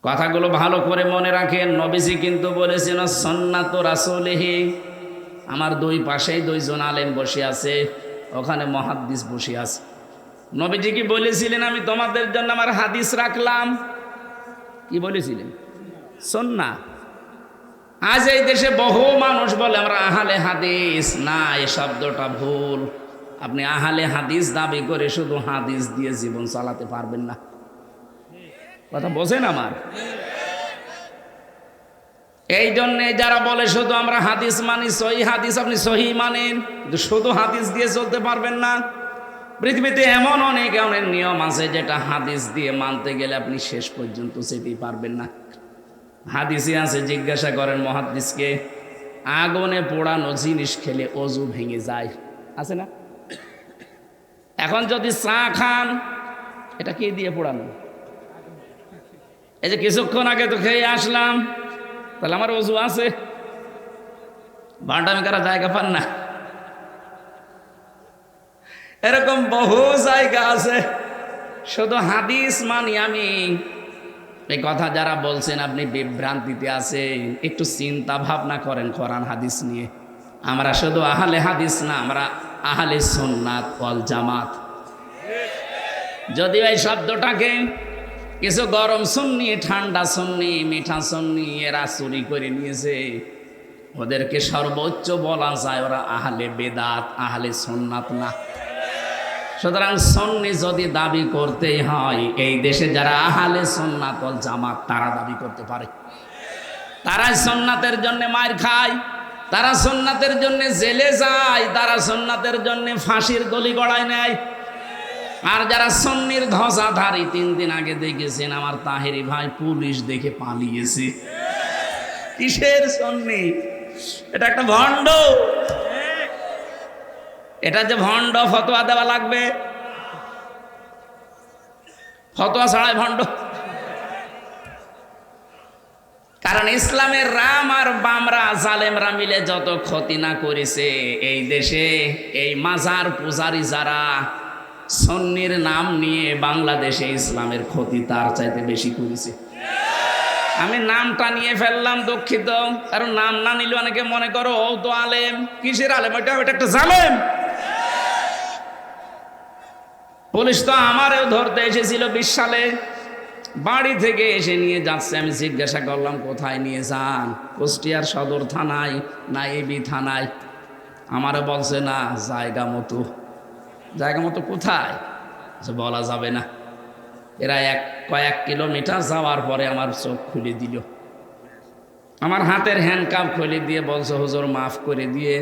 কথাগুলো ভালো করে মনে রাখেন। নবীজি কিন্তু বলেছেন সুন্নাতু রাসূলিহি। আমার দুই পাশেই দুইজন আলেম বসে আছে, ওখানে মুহাদ্দিস বসে আছে। নবীজি কি বলেছিলেন আমি তোমাদের জন্য আমার হাদিস রাখলাম? কি বলেছিলেন? সুন্নাহ। আজ এই দেশে বহু মানুষ বলে আমরা আহলে হাদিস। না, এই শব্দটা ভুল। আপনি আহলে হাদিস দাবি করে শুধু হাদিস দিয়ে জীবন চালাতে পারবেন না। কথা বোঝেন আমার? এই জন্যে যারা বলে শুধু আমরা হাদিস মানি, সহি হাদিস, আপনি সহি মানেন, কিন্তু শুধু হাদিস দিয়ে চলতে পারবেন না। পৃথিবীতে এমন অনেক অনেক নিয়ম আছে যেটা হাদিস দিয়ে মানতে গেলে আপনি শেষ পর্যন্ত যেতেই পারবেন না। হাদিসে আছে, জিজ্ঞাসা করেন মুহাদ্দিসকে, আগুনে পোড়ানো জিনিস খেলে অজু ভেঙে যায়, আছে না? এখন যদি চা খান, এটা কি দিয়ে পোড়ানো? এই যে কিছুক্ষণ আগে তো খেয়ে আসলাম, তাহলে আমার অজু আছে? ভান্ডামি করা জায়গা পান না? এরকম বহু জায়গা আছে। শুধু হাদিস মানি আমি, এই কথা যারা বলছেন আপনি বিভ্রান্তিতে আছেন। একটু চিন্তা ভাবনা করেন কোরআন হাদিস নিয়ে। আমরা শুধু আহলে হাদিস না, আমরা আহলে সুন্নাত ওয়াল জামাত। যদিও এই শব্দটাকে কিছু গরম সুন্নি, ঠান্ডা সুন্নি, মিঠা সুন্নি এরা চুরি করে নিয়েছে, ওদেরকে সর্বোচ্চ বলা যায় ওরা আহলে বেদাত, আহলে সুন্নাত না। সুতরাং সুন্নি যদি দাবি করতেই হয়, এই দেশে যারা আহলে সুন্নাত ওয়াল জামাত তারা দাবি করতে পারে। তারাই সুন্নাতের জন্য মার খায়, তারা সুন্নাতের জন্য জেলে যায়, তারা সুন্নাতের জন্য ফাঁসির গলি গড়ায় নেয়। আর যারা সুন্নির ধ্বজাধারী, 3 দিন আগে দেখেছেন আমার তাহেরি ভাই পুলিশ দেখে পালিয়েছে। কিসের সুন্নি? এটা একটা ভণ্ড। এটা যে ভণ্ড, ফতোয়া দেওয়া লাগবে। ফতোয়া ছাড়াই ভণ্ড। কারণ ইসলামের রাম আর বামরা, জালেমরা মিলে যত ক্ষতি না করেছে এই দেশে, এই মাজার পূজারী যারা সুন্নির নাম নিয়ে বাংলাদেশে ইসলামের ক্ষতি তার চাইতে বেশি করেছে। আমি নামটা নিয়ে ফেললাম, দুঃখিত। কারণ নাম না নিলে অনেকে মনে করো ও তো আলেম। কিসের আলেম? ওটা একটা জালেম। পুলিশ তো আমারও ধরতে এসেছিল 20 সালে, বাড়ি থেকে এসে নিয়ে যাচ্ছে। আমি জিজ্ঞাসা করলাম কোথায় নিয়ে যান? কুষ্টিয়ার সদর থানায় না এবি থানায়? আমারও বলছে না, জায়গা মতো। জায়গা মতো কোথায় বলা যাবে না। এরা কয়েক কিলোমিটার যাওয়ার পরে আমার চোখ খুলে দিল, আমার হাতের হ্যান্ডকাপ খুলে দিয়ে বলছে হুজুর মাফ করে দিয়ে।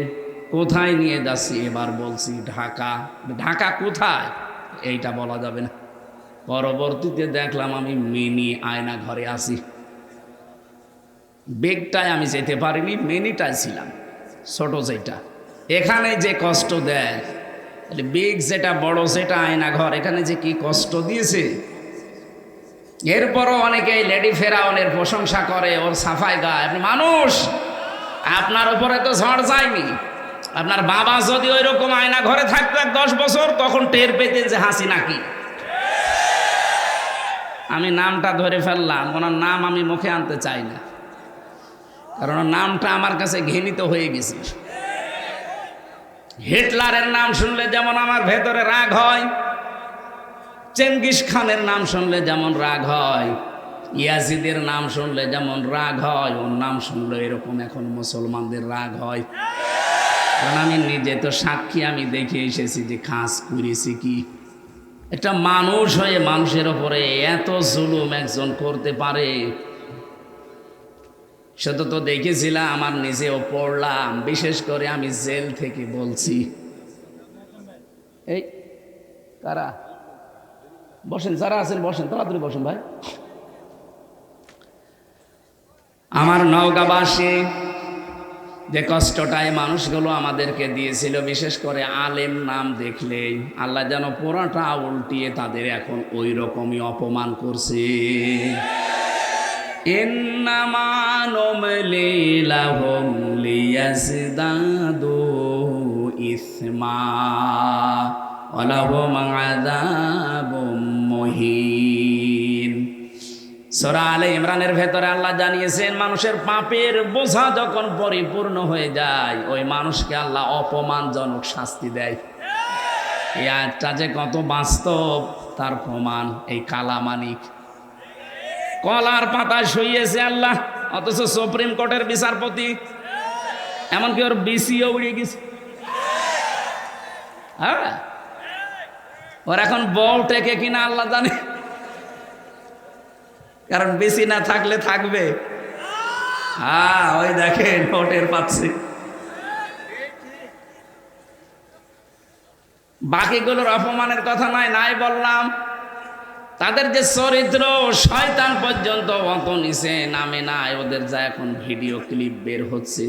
কোথায় নিয়ে যাচ্ছি? এবার বলছি ঢাকা। ঢাকা কোথায়? এইটা বলা যাবে না। পরবর্তীতে দেখলাম আমি মিনি আয়না ঘরে আছি। বেগটায় আমি যেতে পারিনি, মিনিটায় ছিলাম, ছোট যেটা। এখানে যে কষ্ট দেয়, বেগ যেটা বড়, যেটা আয়না ঘর, এখানে যে কি কষ্ট দিয়েছে। এরপরও অনেকে লেডি ফেরাউনের প্রশংসা করে, ওর সাফাই গায়। আপনি মানুষ, আপনার উপরে তো ঝড় যায়নি। আপনার বাবা যদি ওই রকম আয়না ঘরে থাকতো 10 বছর, তখন টের পেতেন যে হাসি নাকি। আমি নামটা ধরে ফেললাম, ওনার নাম আমি মুখে আনতে চাই না, কারণ নামটা আমার কাছে ঘৃণিত হয়ে গেছে। হিটলারের নাম শুনলে যেমন আমার ভেতরে রাগ হয়, চেঙ্গিস খানের নাম শুনলে যেমন রাগ হয়, ইয়াজিদের নাম শুনলে যেমন রাগ হয়, ওর নাম শুনলে এরকম এখন মুসলমানদের রাগ হয়। কারণ আমি নিজে তো সাক্ষী, আমি দেখে এসেছি যে কাজ করেছি কি। একটা মানুষ হয়ে মানুষের ওপরে এত জুলুম একজন করতে পারে, সেটা তো দেখেছিলাম, আমার নিজেও পড়লাম। বিশেষ করে আমি জেল থেকে বলছি। এই কারা বসেন, যারা আছেন বসেন, তাড়াতাড়ি বসেন ভাই। আমার নওগাঁবাসী যে কষ্টটাই মানুষগুলো আমাদেরকে দিয়েছিল, বিশেষ করে আলেম নাম দেখলেই আল্লাহ যেন পুরাটা উল্টিয়ে তাদের এখন ওই রকমই অপমান করছে। ইন্নামা নুমলি লাহুম লিয়াজদাদু ইসমা ওয়া লাহুম আযাবুম মুহিন। সূরা আলে ইমরানের ভেতরে আল্লাহ জানিয়েছেন মানুষের পাপের বোঝা যখন পরিপূর্ণ হয়ে যায় ওই মানুষকে আল্লাহ অপমানজনক শাস্তি দেয়। এই আয়াতটা যে কত বাস্তব তার প্রমাণ এই কালামানিক কলার পাতা শুইয়েছে আল্লাহ, অথচ সুপ্রিম কোর্টের বিচারপতি, এমনকি ওর বিসিও উড়ে গেছে। হ্যাঁ, ওর এখন বউ টেকে কিনা আল্লাহ জানে, কারণ বেশি না থাকলে থাকবে। হ্যাঁ, ওই দেখেন ভোটের পাচ্ছে। বাকিগুলোর অপমানের কথা নাই বললাম, তাদের যে চরিত্র শয়তান পর্যন্ত অত নিচে নামে নাই, ওদের যা এখন ভিডিও ক্লিপ বের হচ্ছে।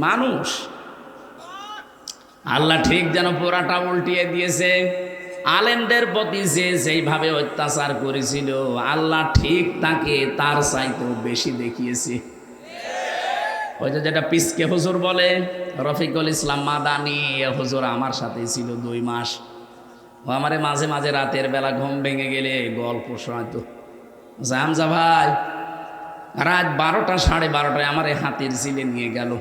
মানুষ আল্লাহ ঠিক যেন পুরাটা উল্টিয়ে দিয়েছে। আলেমদের প্রতি যে যেইভাবে অত্যাচার করেছিল আল্লাহ ঠিক তাকে তার চাইতেও বেশি দেখিয়েছে। ওই যে যেটা পিসকে হুজুর বলে, রফিকুল ইসলাম মাদানি হুজুর আমার সাথে ছিল 2 মাস। ও আমারে মাঝে মাঝে রাতের বেলা ঘুম ভেঙে গেলে গল্প শোনাতো। হামজা ভাই রাত 12টা 12:30টায় আমার হাতের ছিলে নিয়ে গেল,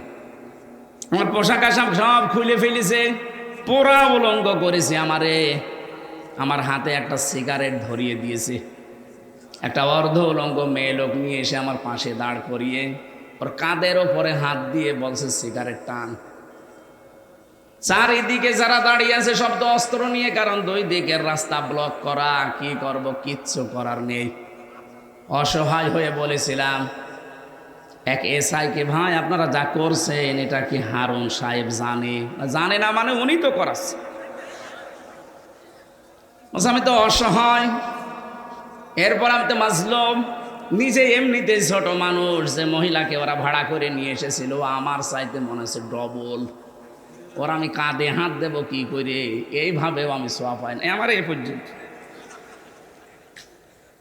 আমার পোশাক আশাক সব খুলে ফেলেছে, পোড়া উলঙ্গ করেছে আমারে, আমার হাতে একটা সিগারেট ধরিয়ে দিয়েছে। একটা অর্ধ উলঙ্গ মেয়ে লোক নিয়ে এসে আমার পাশে দাঁড় করিয়ে ওর কাঁধের ওপরে হাত দিয়ে বলছে সিগারেট টান। চারিদিকে যারা দাঁড়িয়ে আছে সব তো অস্ত্র নিয়ে, কারণ 2 দিকের রাস্তা ব্লক করা। কি করব, কিচ্ছু করার নেই। অসহায় হয়ে বলেছিলাম এক এসআইকে, ভাই আপনারা যা করছেন এটা কি হারুন সাহেব জানে না? মানে উনি তো করাচ্ছে। আমি তো অসহায়, এরপর আমি তো মাজলুম, নিজে এমনিতে ছোট মানুষ। যে মহিলাকে ওরা ভাড়া করে নিয়ে এসেছিল আমার চাইতে মনে হচ্ছে ডবল। ওরা আমি কাঁধে হাত দেব কি করে, এইভাবেও আমি সোয়া পাই না। আমার এই পর্যন্ত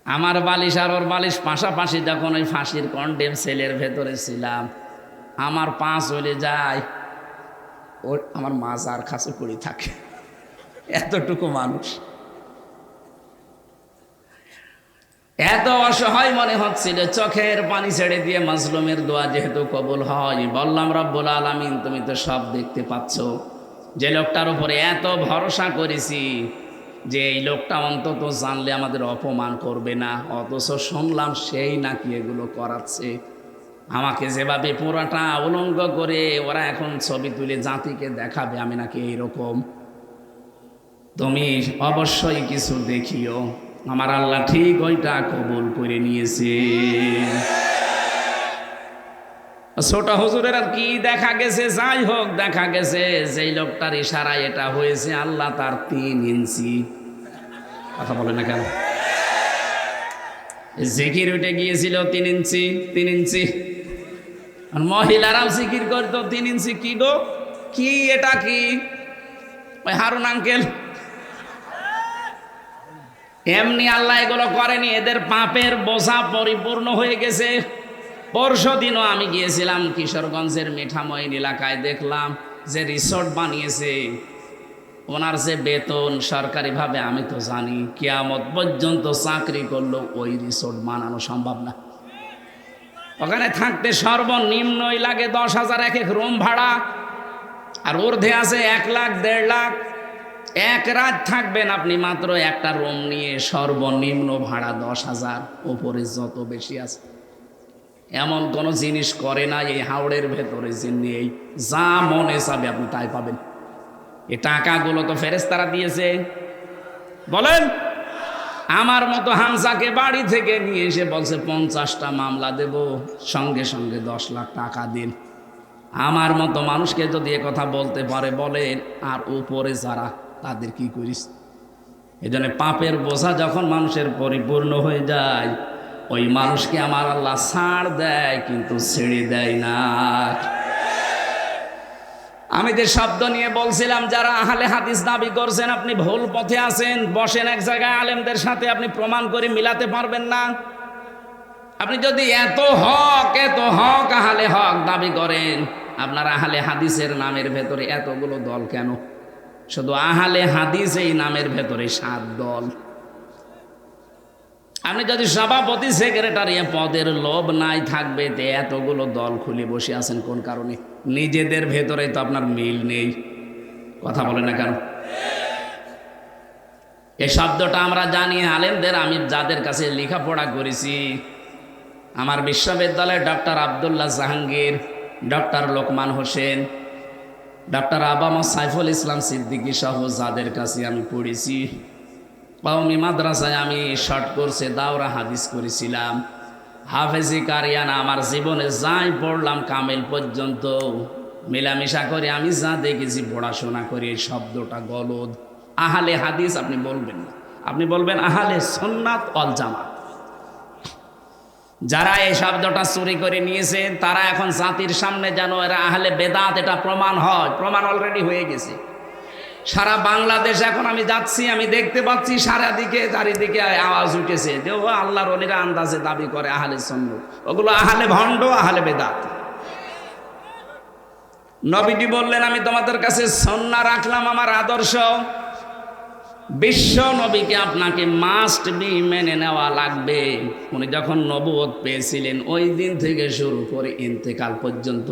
আমার বালিশ আর ওর বালিশ পাশাপাশি, যখন ওই ফাঁসির কন্ডেম সেলের ভেতরে ছিলাম, আমার পা চলে যায়, ওর আমার মাজার কাছে পড়ে থাকে। এতটুকু মানুষ, এত অসহায় মনে হচ্ছিল। চোখের পানি ছেড়ে দিয়ে মাজলুমের দোয়া যেহেতু কবুল হয়, বললাম রব্বুল আলামিন তুমি তো সব দেখতে পাচ্ছ। যে লোকটার উপরে এত ভরসা করেছি যে এই লোকটা অন্তত জানলে আমাদের অপমান করবে না, অথচ শুনলাম সেই নাকি এগুলো করাচ্ছে। আমাকে যেভাবে পুরাটা উলঙ্গ করে ওরা এখন ছবি তুলে জাতিকে দেখাবে আমি নাকি এইরকম, তুমি অবশ্যই কিছু দেখিও। আমার আল্লাহ ঠিক ওইটা কবুল করে নিয়েছে। ছোট হুজুরের আর কি দেখা গেছে, যাই হোক দেখা গেছে যেই লোকটার ইশারায় এটা হয়েছে আল্লাহ তার 3 ইঞ্চি, কথা বলে না কেন, জিকির উঠে গিয়েছিল 3 ইঞ্চি 3 ইঞ্চি। আর মহিলারাও জিকির করতো 3 ইঞ্চি। কি গো, কি এটা কি? ওই হারুন আঙ্কেল এমনি আল্লাহ এগুলো করেনি, এদের পাপের বোঝা পরিপূর্ণ হয়ে গেছে। পরশুদিনও আমি গিয়েছিলাম কিশোরগঞ্জের মিঠামইন এলাকায়, দেখলাম যে রিসোর্ট বানিয়েছে, ওনার যে বেতন সরকারিভাবে আমি তো জানি, কিয়ামত পর্যন্ত চাকরি করলেও ওই রিসোর্ট বানানো সম্ভব না। ওখানে থাকতে সর্বনিম্নই লাগে 10,000 এক এক রুম ভাড়া, আর ঊর্ধ্বে আছে 1 লাখ 1.5 লাখ। 1 রাত থাকবেন আপনি মাত্র একটা রুম নিয়ে, সর্বনিম্ন ভাড়া 10,000, উপরে যত বেশি আছে। এমন কোনো জিনিস করে না এই হাওড়ের ভেতরে যে নেই, যা মনে চাবে আপনি তাই পাবেন। এই টাকাগুলো তো ফেরেশতারা দিয়েছে। বলেন, আমার মতো হামজাকে বাড়ি থেকে নিয়ে এসে বলছে 50টা মামলা দেব, সঙ্গে সঙ্গে 10 লাখ টাকা দিন। আমার মতো মানুষকে যদি এ কথা বলতে পারে বলেন, আর উপরে যারা তাদের কি করিস? এই জন্য পাপের বোঝা যখন মানুষের পরিপূর্ণ হয়ে যায় ওই মানুষকে আমার আল্লাহ ছাড় দেয়, কিন্তু ছেড়ে দেয় না। আমি যে শব্দ নিয়ে বলছিলাম, যারা আহলে হাদিস দাবি করছেন আপনি ভুল পথে আছেন, বসেন এক জায়গায় আলেমদের সাথে, আপনি প্রমাণ করে মিলাতে পারবেন না। আপনি যদি এত হক আহলে হক দাবি করেন, আপনার আহলে হাদিসের নামের ভেতরে এতগুলো দল কেন? শুধু আহলে হাদিস এই নামের ভেতরে 7 দল। আপনি যদি সভাপতি সেক্রেটারি পদের লোভ নাই থাকবে, তে এতগুলো দল খুলে বসে আছেন কোন কারণে? নিজেদের ভেতরে তো আপনার মিল নেই। কথা বলে না কেন? এই শব্দটা আমরা জানি আলেমদের, আমি যাদের কাছে লেখাপড়া করেছি, আমার বিশ্ববিদ্যালয়ে doctor Abdullah Jahangir, doctor Lokman Hossain, doctor আবামা সাইফুল ইসলাম সিদ্দিকী সহ যাদের কাছে আমি পড়েছি, কওমি মাদ্রাসায় আমি শর্ট কোর্সে দাওরা হাদিস করেছিলাম, হাফেজি কারিয়ানা আমার জীবনে যাই পড়লাম কামেল পর্যন্ত মেলামেশা করে আমি যা দেখেছি, পড়াশোনা করে, এই শব্দটা গলদ। আহলে হাদিস আপনি বলবেন না, আপনি বলবেন আহলে সুন্নাত ওয়াল জামাত। যারা এই শব্দটা চুরি করে নিয়েছেন তারা এখন জাতির সামনে যেন এরা আহলে বেদাত এটা প্রমাণ হয়। প্রমাণ অলরেডি হয়ে গেছে। সারা বাংলাদেশ এখন আমি যাচ্ছি, আমি দেখতে পাচ্ছি চারিদিকে আওয়াজ উঠেছে যে ও আল্লাহর ওলিরা আন্দাজে দাবি করে আহলে সুন্নাত, ওগুলো আহলে ভণ্ড, আহলে বেদাত। নবীজি বললেন আমি তোমাদের কাছে সুন্নাহ রাখলাম আমার আদর্শ। বিশ্ব নবীকে আপনাকে মাস্ট বি মেনে নেওয়া লাগবে। উনি যখন নবুয়ত পেয়েছিলেন ওই দিন থেকে শুরু করে ইন্তেকাল পর্যন্ত,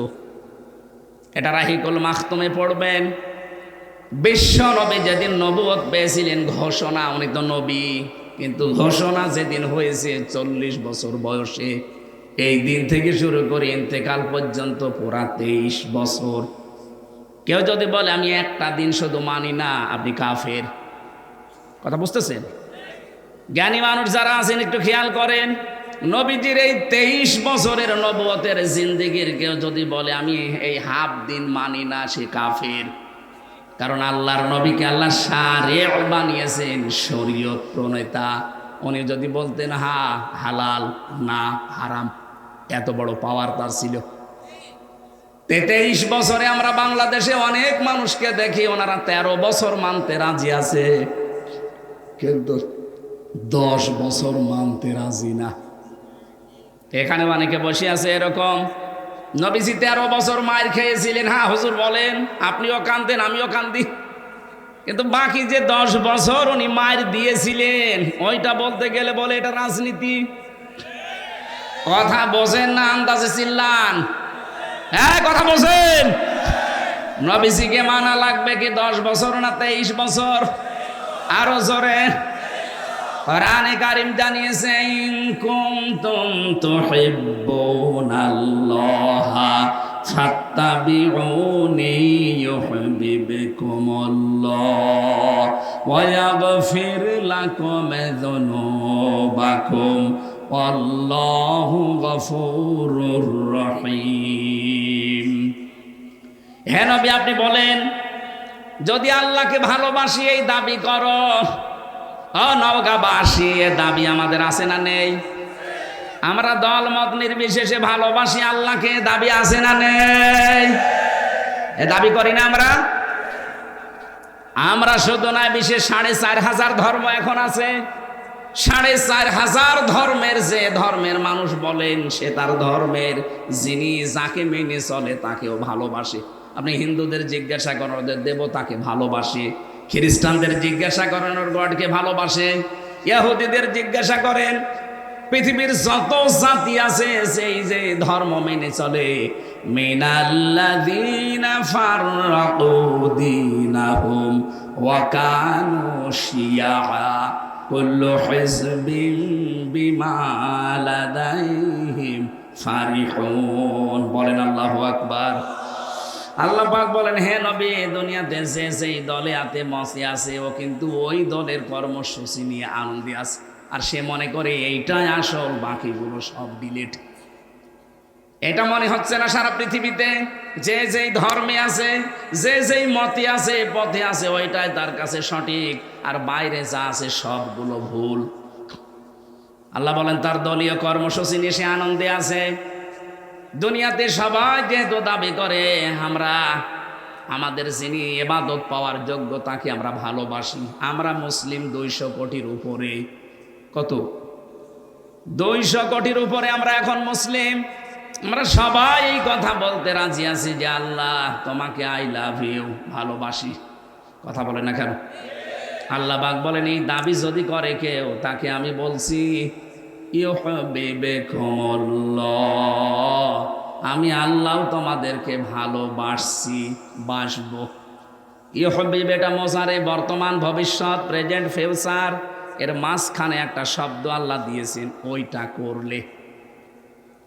এটা রাহিকুল মাখতুমে পড়বেন। বিশ্ব নবী যেদিন নবুয়ত পেয়েছিলেন ঘোষণা, উনি তো নবী, কিন্তু ঘোষণা যেদিন হয়েছে 40 বছর বয়সে, এই দিন থেকে শুরু করে ইন্তেকাল পর্যন্ত পুরা 23 বছর। কেউ যদি বলে আমি একটা দিন শুধু মানি না, আপনি কাফের। কথা বুঝতেছেন? জ্ঞানী মানুষ যারা আছেন একটু খেয়াল করেন, নবীজির এই 23 বছরের নবুয়তের জিন্দেগির কেউ যদি বলে আমি এই হাফ দিন মানি না, সে কাফের। কারণ আল্লাহর নবীকে আল্লাহ শারিয় বানিয়েছেন, শরীয়ত প্রণেতা। উনি যদি বলতেন হা হালাল না হারাম, এত বড় পাওয়ার তার ছিল। 23 বছরে আমরা বাংলাদেশে অনেক মানুষকে দেখি ওনারা 13 বছর মানতে রাজি আছে, কিন্তু 10 বছর মানতে রাজি না। এখানে অনেকে বসে আছে এরকম। নবীজি 13 বছর মায়ের খেয়েছিলেন, হ্যাঁ হুজুর বলেন, আপনিও কান্দেন আমিও কান্দি, কিন্তু বাকি যে 10 বছর উনি মায়ের দিয়েছিলেন ওইটা বলতে গেলে বলে এটা রাজনীতি। কথা বোঝেন না, আন্দাজে চিল্লান। হ্যাঁ কথা বোঝেন। নবীজিকে মানা লাগবে কি 10 বছর না 23 বছর? আরো জোরে। কোরআনে কারীম জানিয়েছে ইন কুনতুম তুহিব্বুনাল্লাহা ফাত্তাবিউনি ইউহিব্বুকুমুল্লাহ ওয়া ইয়াগফির লাকুম যুনুবাকুম ওয়াল্লাহু গফুরুর রহিম। হে নবী আপনি বলেন, যদি আল্লাহকে ভালোবাসি এই দাবি করো, নওগাঁবাসী এ দাবি আমাদের আছে না নেই? আমরা দল মত নির্বিশেষে ভালোবাসি আল্লাহকে, দাবি আছে না নেই? এ দাবি করি না আমরা? আমরা শুধু নয়, বিশেষ 4,500 ধর্ম এখন আছে। 4,500 ধর্মের যে ধর্মের মানুষ বলেন সে তার ধর্মের যিনি যাকে মেনে চলে তাকেও ভালোবাসে। আপনি হিন্দুদের জিজ্ঞাসা করেন ওদের দেবতাকে ভালোবাসে, খ্রিস্টানদের জিজ্ঞাসা করেন ওর গডকে ভালোবাসে, ইহুদিদের জিজ্ঞাসা করেন, পৃথিবীর যত জাতি আছে সেই যে ধর্ম মেনে চলে, মিনাল্লাযীনা ফাররাকু দীনাহুম ওয়া কানু শিয়া কুল্লু হিজবিন বিমা লাদাইহিম ফারিহুন। বলেন আল্লাহু আকবার। আল্লাহ পাক বলেন, হে নবী দুনিয়াতে যে যেই দলে আতে মসে আছে ও কিন্তু ওই দলের কর্মসূচি নিয়ে আনন্দে আছে, আর সে মনে করে এইটাই আসল, বাকিগুলো সব ডিলিট। এটা মনে হচ্ছে না সারা পৃথিবীতে যে যেই ধর্মে আছে, যে যেই মতে আছে, পথে আছে, ওইটাই তার কাছে সঠিক, আর বাইরে যা আছে সবগুলো ভুল। আল্লাহ বলেন তার দলীয় কর্মসূচি নিয়ে সে আনন্দে আছে। দুনিয়াতে সবাই যেহেতু দাবি করে আমরা আমাদের যিনি ইবাদত পাওয়ার যোগ্য তাকে আমরা ভালোবাসি। আমরা মুসলিম 200 কোটির উপরে। কত? 200 কোটির উপরে আমরা এখন মুসলিম। আমরা সবাই এই কথা বলতে রাজি আছি যে আল্লাহ তোমাকে আই লাভ ইউ, ভালোবাসি। কথা বলে না কেন? আল্লাহ পাক বলেন এই দাবি যদি করে কেউ, তাকে আমি বলছি ইউহিব্বুকুমুল্লাহ, আমি আল্লাহ তোমাদেরকে ভালোবাসছি, বাসবো। ইউহিব্বু এটা মোজারে, বর্তমান ভবিষ্যৎ, প্রেজেন্ট ফিউচার, এর মাঝখানে একটা শব্দ আল্লাহ দিয়েছেন, ওইটা করলে।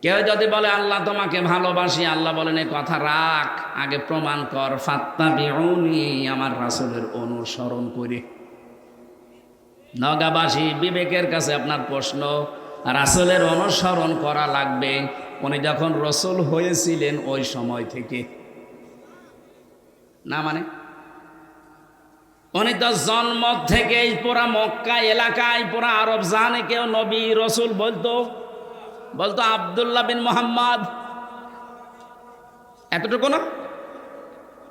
কেউ যদি বলে আল্লাহ তোমাকে ভালোবাসি, আল্লাহ বলেন এ কথা রাখ, আগে প্রমাণ কর, ফাত্তাবিউনি, আমার রাসূলের অনুসরণ করে। নগাবাসী বিবেকের কাছে আপনার প্রশ্ন, রাসূলের অনুসরণ করা লাগবে। উনি যখন রাসূল হয়েছিলেন ওই সময় থেকে না, মানে উনি তো জন্ম থেকেই পুরা মক্কা এলাকায়, পুরা আরব জানে কেউ নবী রাসূল বলতো আব্দুল্লাহ বিন মুহাম্মদ, এতটুকু না।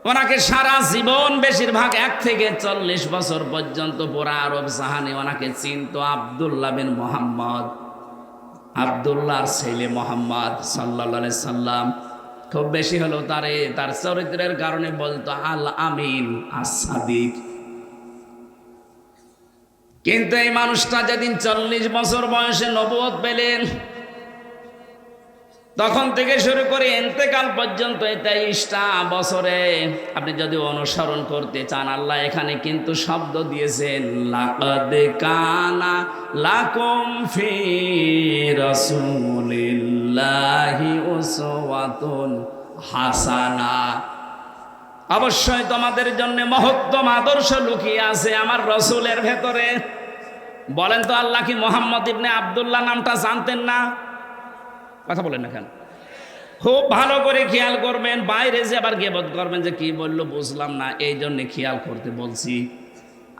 ওনাকে সারা জীবন বেশিরভাগ 1 থেকে 40 বছর পর্যন্ত পুরা আরব জাহানে ওনাকে চিনত আব্দুল্লাহ বিন মুহাম্মদ, আব্দুল্লাহর ছেলে মুহাম্মদ সাল্লাল্লাহু আলাইহি সাল্লাম। খুব বেশি হলো তার চরিত্রের কারণে বলতো আল আমিন, আস-সাদিক। কিন্তু এই মানুষটা যেদিন 40 বছর বয়সে নবুয়ত পেলেন, তখন থেকে শুরু করে ইন্তেকাল পর্যন্ত 23টা বছরে আপনি যদি অনুসরণ করতে চান, আল্লাহ এখানে কিন্তু শব্দ দিয়েছেন, লাকাদ কানা লাকুম ফি রাসূলিল্লাহি উসওয়াতুন হাসানা। অবশ্যই তোমাদের জন্য মহত্তম আদর্শ লুকিয়ে আছে আমার রাসূলের ভেতরে। বলেন তো, আল্লাহ কি মুহাম্মদ ইবনে আব্দুল্লাহ নামটা জানতেন না? কথা বলেন না কেন? খুব ভালো করে খেয়াল করবেন, বাইরে যে আবার গীবত করবেন যে কি বললো বুঝলাম না, এই জন্য খেয়াল করতে বলছি।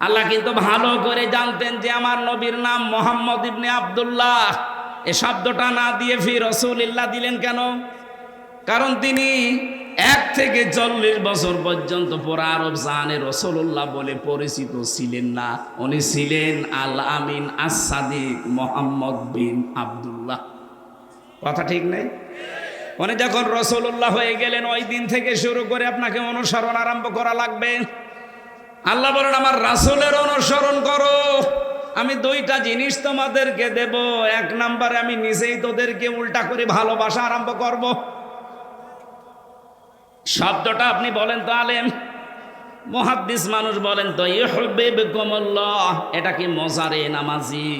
আল্লাহ কিন্তু ভালো করে জানতেন যে আমার নবীর নাম মুহাম্মদ ইবনে আব্দুল্লাহ। এই শব্দটা না দিয়ে ফি রাসূলিল্লাহ দিলেন কেন? কারণ তিনি 1 থেকে 40 বছর পর্যন্ত পুরা আরব জাহানে রাসূলুল্লাহ বলে পরিচিত ছিলেন না। উনি ছিলেন আল আমিন, আস-সাদিক, মুহাম্মদ বিন আব্দুল্লাহ। কথা ঠিক নেই? উনি যখন রাসূলুল্লাহ হয়ে গেলেন, ওই দিন থেকে শুরু করে আপনাকে অনুসরণ আরম্ভ করা লাগবে। আল্লাহ বলেন আমার রাসূলের অনুসরণ করো। আমি 2টা জিনিস তোমাদেরকে দেব। 1 নম্বরে আমি নিজেই তোদেরকে উল্টা করে ভালোবাসা আরম্ভ করব। শব্দটা আপনি বলেন তো আলেম, মুহাদ্দিস মানুষ বলেন তো, ইউহিব্বুকুমুল্লাহ, এটা কি মোজারে নামাজি?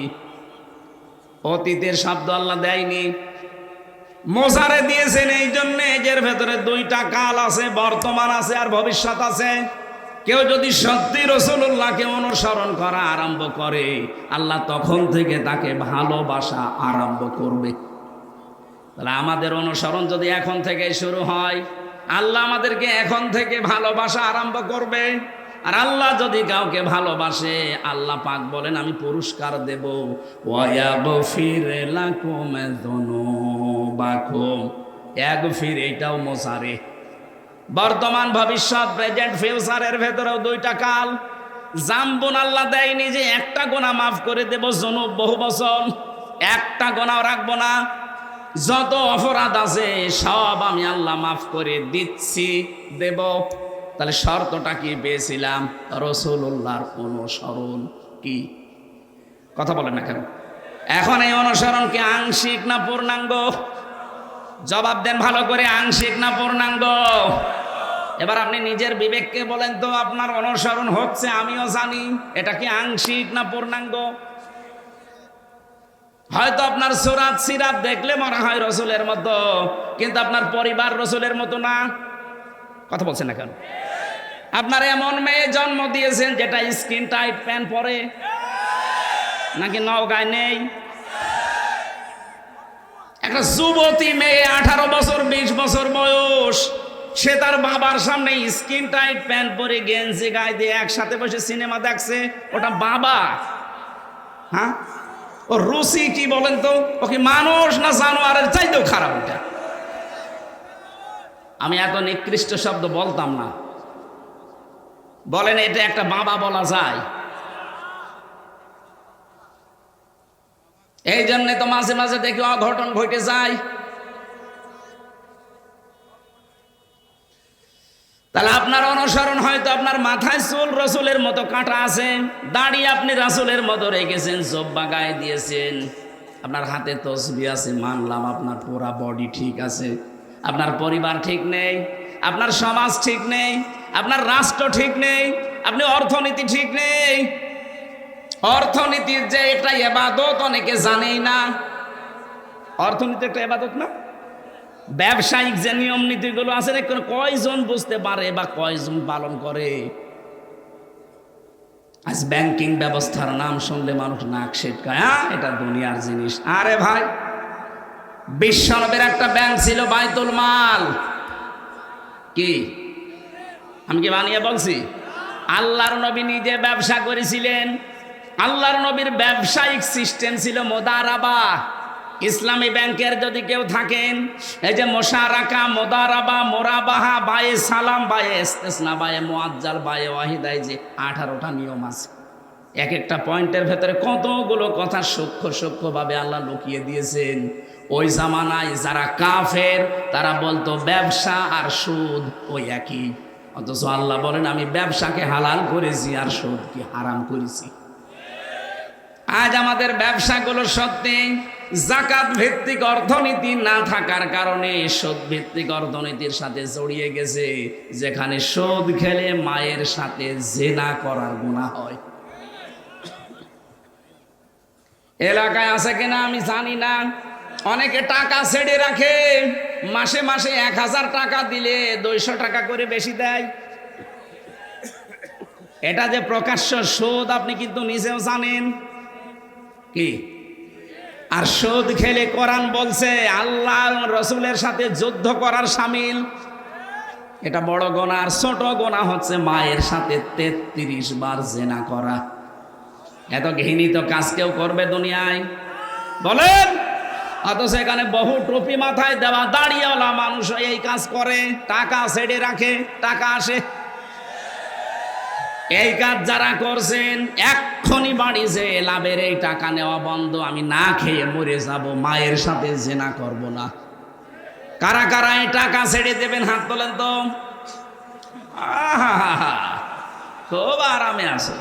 অতীতের শব্দ আল্লাহ দেয়নি, মোজারে দিয়েছেন। এই জন্য এর ভেতরে 2টা কাল আছে, বর্তমান আছে আর ভবিষ্যৎ আছে। কেউ যদি সত্যি রাসূলুল্লাহকে অনুসরণ করা আরম্ভ করে, আল্লাহ তখন থেকে তাকে ভালোবাসা আরম্ভ করবে। তাহলে আমাদের অনুসরণ যদি এখন থেকে শুরু হয়, আল্লাহ আমাদেরকে এখন থেকে ভালোবাসা আরম্ভ করবে। আর আল্লাহ যদি কাউকে ভালোবাসে, আল্লাহ পাক বলেন আমি পুরস্কার দেব, ওয়ায়াগফির লাকুম যুনুবাকুম। ইয়াগফির এটাও মোজারে, বর্তমান ভবিষ্যৎ, প্রেজেন্ট ফিউচারের ভেতরেও 2টা কাল। জাম্বুন আল্লাহ দেয়নি যে একটা গুনাহ মাফ করে দেব, যুনুব বহু বছর, একটা গুনাহ রাখবো না। যত অপরাধ আছে সব আমি আল্লাহ মাফ করে দিচ্ছি, দেব। তাহলে শর্তটা কি পেয়েছিলাম? রাসূলুল্লাহর অনুসরণ। কি কথা বলেন না কেন? এখন এই অনুসরণ কি আংশিক না পূর্ণাঙ্গ? জবাব দেন ভালো করে, আংশিক না পূর্ণাঙ্গ? এবার আপনি নিজের বিবেককে বলেন তো, আপনার অনুসরণ হচ্ছে, আমিও জানি, এটা কি আংশিক না পূর্ণাঙ্গ? হয়তো আপনার সুরাত সিরাত দেখলে মনে হয় রাসূলের মতো, কিন্তু আপনার পরিবার রাসূলের মতো না। কথা বলছেন না কেন? আপনার এমন মেয়ে জন্ম দিয়েছেন যেটা স্কিন টাইট প্যান্ট পরে, নাকি নওগাঁয় নেই? একটা যুবতী মেয়ে 18 বছর 20 বছর বয়স, সে তার বাবার সামনে স্কিন টাইট প্যান্ট পরে গেঞ্জি গায়ে দিয়ে একসাথে বসে সিনেমা দেখছে, ওটা বাবা? হ্যাঁ, ও রুচি কি বলেন তো? ও কি মানুষ না জানোয়ারের চাইতেও খারাপ? এটা আমি এত নিকৃষ্ট শব্দ বলতাম না। বলেন এটা একটা বাবা বলা যায়? এই জন্য তো মাঝে মাঝে দেখি অঘটন ঘটে যায়। তাহলে আপনার অনুসরণ হয়তো আপনার মাথায় চুল রাসূলের মতো কাটা আছে, দাড়ি আপনি রাসূলের মতো রেখেছেন, জব্বা গায়ে দিয়েছেন, আপনার হাতে তসবি আছে মানলাম, আপনার পুরা বডি ঠিক আছে, আপনার পরিবার ঠিক নেই, আপনার সমাজ ঠিক নেই, আপনার রাষ্ট্র ঠিক নেই, আপনি অর্থনীতি ঠিক নেই। অর্থনীতির যে এটা ইবাদত অনেকে জানেই না। অর্থনীতি একটা ইবাদত না? ব্যবসায়িক যে নিয়ম নীতিগুলো আছে কয়জন বুঝতে পারে বা কয়জন পালন করে? আজ ব্যাংকিং ব্যবস্থার নাম শুনলে মানুষ নাক সেটকায়, এটা দুনিয়ার জিনিস। আরে ভাই, বিশ্বনবের একটা ব্যাংক ছিল বাইতুল মাল। কি আমি কি বানিয়ে বলছি? আল্লাহর নবী নিজে ব্যবসা করেছিলেন। আল্লাহর নবীর ব্যবসায়িক সিস্টেম ছিল মোদারাবা। ইসলামী ব্যাংকের যদি কেউ থাকেন, এই যে মোশারাকা, মোদারাবা, মোরাবাহা, বায়ে সালাম, বায়ে ইস্তেসনা, বায়ে মুআজ্জাল, বায়ে ওয়াহিদায়, যে 18টা নিয়ম আছে। এক একটা পয়েন্টের ভেতরে কতগুলো কথা সূক্ষ্ম সূক্ষ্মভাবে আল্লাহ লুকিয়ে দিয়েছেন। ওই জামানায় যারা কাফের তারা বলতো ব্যবসা আর সুদ ওই একই, অথচ আল্লাহ বলেন আমি ব্যবসাকে হালাল করেছি আর সুদকে হারাম করেছি। আজ আমাদের ব্যবসাগুলো সত্যি যাকাত ভিত্তিক অর্থনীতি না থাকার কারণে সুদ ভিত্তিক অর্থনীতির সাথে জড়িয়ে গেছে, যেখানে সুদ খেলে মায়ের সাথে জেনা করার গুনাহ হয়। এলাকায় আছে কিনা আমি জানি না, অনেকে টাকা ছেড়ে রাখে, মাসে মাসে 1000 টাকা দিলে 200 টাকা করে বেশি দেয়। এটা যে প্রকাশ্য সুদ আপনি কিন্তু নিজেও জানেন। কি আর সুদ খেলে কোরআন বলছে আল্লাহ রসুলের সাথে যুদ্ধ করার শামিল। এটা বড় গুনাহ। আর ছোট গুনাহ হচ্ছে মায়ের সাথে 33 বার জেনা করা। এত ঘৃণিত কাজ কেউ করবে দুনিয়ায় বলেন? অথচ এখানে বহু টুপি মাথায় দেওয়া দাড়িওয়ালা মানুষ এই কাজ করে, টাকা ছেড়ে রাখে, টাকা আসে। এই কাজ যারা করছেন এক্ষুনি বাড়ি যে লাভের এই টাকা নেওয়া বন্ধ, আমি না খেয়ে মরে যাব, মায়ের সাথে জেনা করব না। কারা কারা এই টাকা ছেড়ে দেবেন হাত তোলেন তো। খুব আরামে আছে।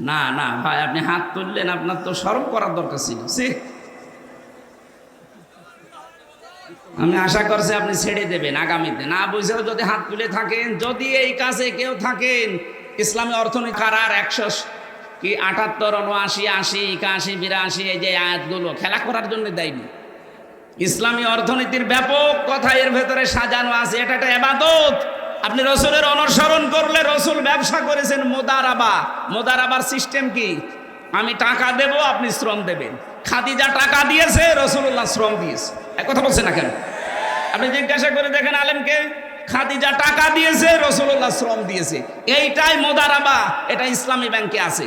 না না ভাই, আপনি হাত তুললেন, আপনার তো শরম করার দরকার ছিল। আমি আশা করছি আপনি ছেড়ে দেবেন আগামীতে। না বুঝেও যদি হাত তুলে থাকেন, যদি এই কাজে কেউ থাকেন, ইসলামী অর্থনীতি কারার 178, 79, 80, 81, 82 এই যে আয়াতগুলো খেলা করার জন্য দেয়নি। ইসলামী অর্থনীতির ব্যাপক কথা এর ভেতরে সাজানো আছে। এটা একটা ইবাদত। আপনি রসুলের অনুসরণ করলে, রসুল ব্যবসা করেছেন মোদারাবা। মোদারাবার সিস্টেম কি? আমি টাকা দেব, আপনি শ্রম দেবেন। খাদিজা টাকা দিয়েছে, রসুল্লাহ শ্রম দিয়েছে। এক কথা বলছে না কেন? আপনি জিজ্ঞাসা করে দেখেন আলেমকে, খাদিজা টাকা দিয়েছে, রসুল্লাহ শ্রম দিয়েছে। এইটাই মোদারাবা। এটা ইসলামী ব্যাংকে আছে।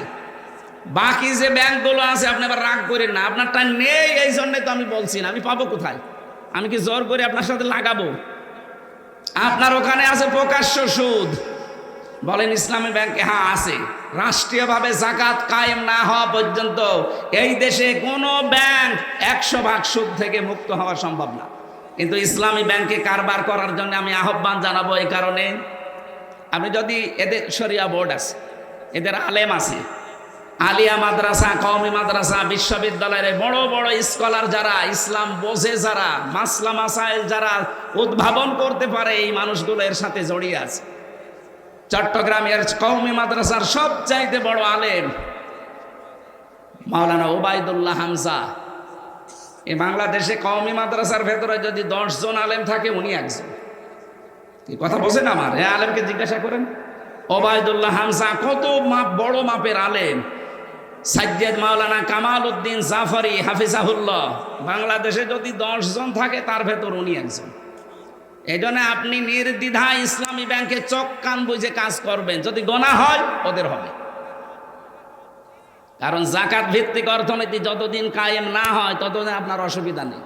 বাকি যে ব্যাংকগুলো আছে আপনি আবার রাগ করেন না, আপনারটা নেই, এই জন্য তো আমি বলছি না। আমি পাবো কোথায়? আমি কি জোর করে আপনার সাথে লাগাবো? আপনার ওখানে আছে প্রকাশ্য সুদ। বলেন ইসলামী ব্যাংকে? হ্যাঁ আছে। রাষ্ট্রীয়ভাবে যাকাত কায়েম না হওয়া পর্যন্ত এই দেশে কোনো ব্যাংক 100% সুদ থেকে মুক্ত হওয়া সম্ভব না। কিন্তু ইসলামী ব্যাংকে কারবার করার জন্য আমি আহ্বান জানাবো। এই কারণে আপনি যদি এদের শরিয়া বোর্ড আছে, এদের আলেম আছে, আলিয়া মাদ্রাসা, কওমি মাদ্রাসা, বিশ্ববিদ্যালয়ের বড় বড় স্কলার যারা, ইসলাম বোঝে যারা, মাসলা মাসাইল যারা উদ্ভাবন করতে পারে, এই মানুষগুলো এর সাথে জড়িয়ে আছে। চট্টগ্রামের কওমি মাদ্রাসার সবচাইতে বড় আলেম মাওলানা ওবায়দুল্লাহ হামজা। এই বাংলাদেশে কওমি মাদ্রাসার ভেতরে যদি 10 জন আলেম থাকে, উনি একজন। এই কথা বোঝেন আমার? হ্যাঁ, আলেমকে জিজ্ঞাসা করেন। ওবায়দুল্লাহ হামজা কত বড় মাপের আলেম। সাজ্জাদ মাওলানা কামাল উদ্দিন জাফরি হাফিজাহুল্লাহ, বাংলাদেশে যদি 10 জন থাকে তার ভেতর উনি একজন। এই জন্য আপনি নির্দ্বিধায় ইসলামী ব্যাংকে চোখ কান বুঝে কাজ করবেন। যদি গোনা হয় ওদের হবে, কারণ যাকাত ভিত্তিক অর্থনীতি যতদিন কায়েম না হয় ততদিন আপনার অসুবিধা নেই।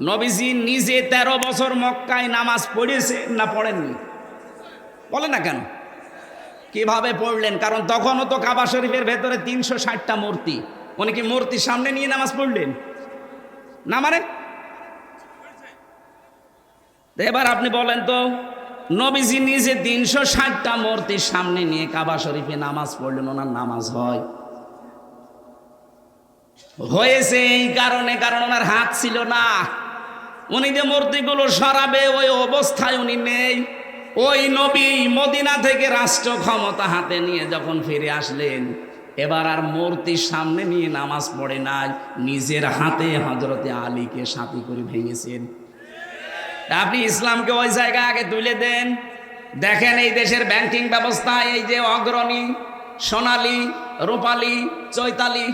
নবীজি নিজে 13 বছর মক্কায় নামাজ পড়েছে না পড়েননি? বলে না কেন? কিভাবে পড়লেন? কারণ তখনও তো কাবা শরীফের ভেতরে 360টা মূর্তি। উনি কি মূর্তির সামনে নিয়ে নামাজ পড়লেন না? মানে এবার আপনি বলেন তো, নবীজি নিজে 360টা মূর্তির সামনে নিয়ে কাবা শরীফে নামাজ পড়লেন, ওনার নামাজ হয়? হয়েছে এই কারণে, কারণ ওনার হাত ছিল না। উনি যে মূর্তিগুলো সরাবে ওই অবস্থায় উনি নেই। ওই নবী মদিনা থেকে রাষ্ট্র ক্ষমতা হাতে নিয়ে যখন ফিরে আসলেন, এবার আর মূর্তির সামনে নিয়ে নামাজ পড়ে নাই, নিজের হাতে হযরতে আলীকে সাথী করে ভেঙেছেন। আপনি ইসলামকে ওই জায়গায় আগে তুলে দেন। দেখেন এই দেশের ব্যাংকিং ব্যবস্থা, এই যে অগ্রণী, সোনালী, রূপালী, চৈতালি,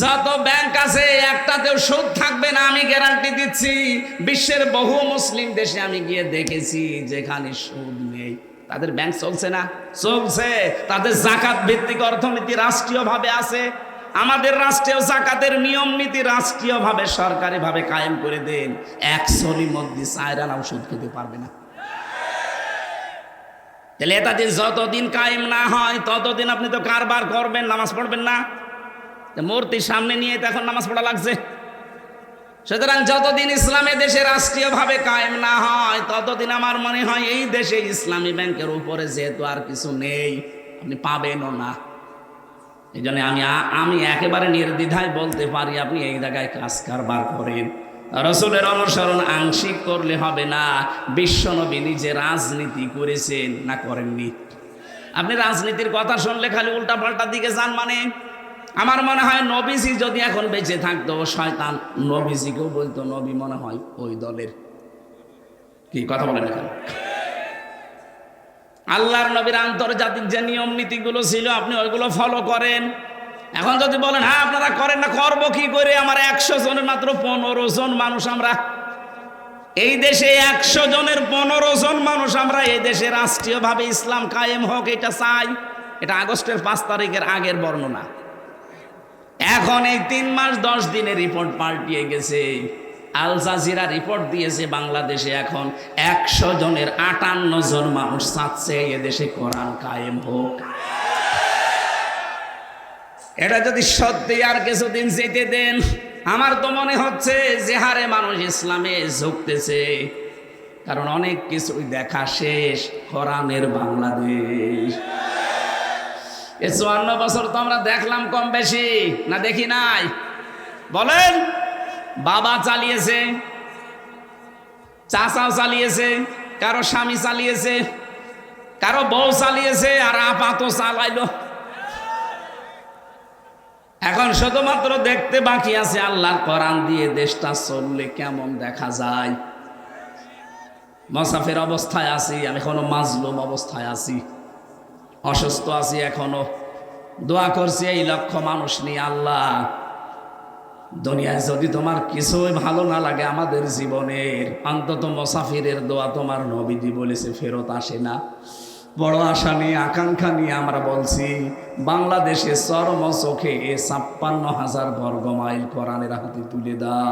যত ব্যাংক আছে একটাতেও সুদ থাকবে না, আমি গ্যারান্টি দিচ্ছি। বিশ্বের বহু মুসলিম দেশে আমি গিয়ে দেখেছি যেখানে সুদ নেই, তাদের ব্যাংক চলছে না? চলছে। তাদের জাকাত ভিত্তিক অর্থনীতি রাষ্ট্রীয়ভাবে আছে। আমাদের রাষ্ট্রীয় জাকাতের নিয়ম নীতি রাষ্ট্রীয়ভাবে সরকারিভাবে কায়েম করে দেন, এক সলির মধ্যে 4 আনা ওষুধ খেতে পারবে না। তাহলে এটা যে যতদিন কায়েম না হয় ততদিন আপনি তো কারবার করবেন, নামাজ পড়বেন না। মূর্তির সামনে নিয়ে তো এখন নামাজ পড়া লাগছে। সুতরাং যতদিন ইসলামী দেশে রাষ্ট্রীয়ভাবে কায়েম না হয় ততদিন আমার মনে হয় এই দেশে ইসলামী ব্যাংকের উপরে যেহেতু আর কিছু নেই, আপনি পাবেনও না। এই জন্য আমি একেবারে নির্দ্বিধায় বলতে পারি, আপনি এই জায়গায় কাজ কারবার করেন, রসুলের অনুসরণ আংশিক করলে হবে না। বিশ্বনবী নিজে রাজনীতি করেছেন না করেননি? আপনি রাজনীতির কথা শুনলে খালি উল্টা পাল্টা দিকে যান। মানে আমার মনে হয় নবীজি যদি এখন বেঁচে থাকতো, শয়তান নবীজিকেও বলতো নবী মনে হয় ওই দলের। কি কথা বলেন এখন? আল্লাহর নবীর আন্তর্জাতিক যে নিয়ম নীতিগুলো ছিল আপনি ওইগুলো ফলো করেন। এখন যদি বলেন হ্যাঁ আপনারা করেন না, করবো কি করে? আমার 100 জনের মাত্র 15 জন মানুষ আমরা এই দেশে, 100 জনের 15 জন মানুষ আমরা এই দেশে রাষ্ট্রীয়ভাবে ইসলাম কায়েম হোক এটা চাই। এটা আগস্টের 5 তারিখের আগের বর্ণনা। এখন এই 3 মাস 10 দিনের রিপোর্ট পাল্টিয়ে গেছে। আল জাজিরা রিপোর্ট দিয়েছে বাংলাদেশে এখন 100 জনের 58 জন মানুষ চাচ্ছে এদেশে কোরআন কায়েম হোক। এটা যদি সত্যি আর কিছুদিন যেতে দেন, আমার তো মনে হচ্ছে যে হারে মানুষ ইসলামে ঝুঁকতেছে, কারণ অনেক কিছুই দেখা শেষ। কোরআনের বাংলাদেশ, 54 বছর তো আমরা দেখলাম কম বেশি, না দেখি নাই? বলেন, বাবা চালিয়েছে, চাচাও চালিয়েছে, কারো স্বামী চালিয়েছে, কারো বউ চালিয়েছে, আর আপাতত চালাইলো। এখন শুধুমাত্র দেখতে বাকি আছে আল্লাহর কোরআন দিয়ে দেশটা চললে কেমন দেখা যায়। মুসাফির অবস্থায় আছি আমি, এখনো মাজলুম অবস্থায় আছি, অসুস্থ আছি এখনো। দোয়া করছি এই লক্ষ মানুষ নিয়ে, আল্লাহ দুনিয়ায় যদি তোমার কিছুই ভালো না লাগে আমাদের জীবনের, অন্তত মুসাফিরের দোয়া তোমার নবীজি বলেছে ফেরত আসে না। বড় আশা নিয়ে আকাঙ্ক্ষা নিয়ে আমরা বলছি, বাংলাদেশে চরম চোখে 56,000 বর্গ মাইল কোরআনের হাতে তুলে দাও।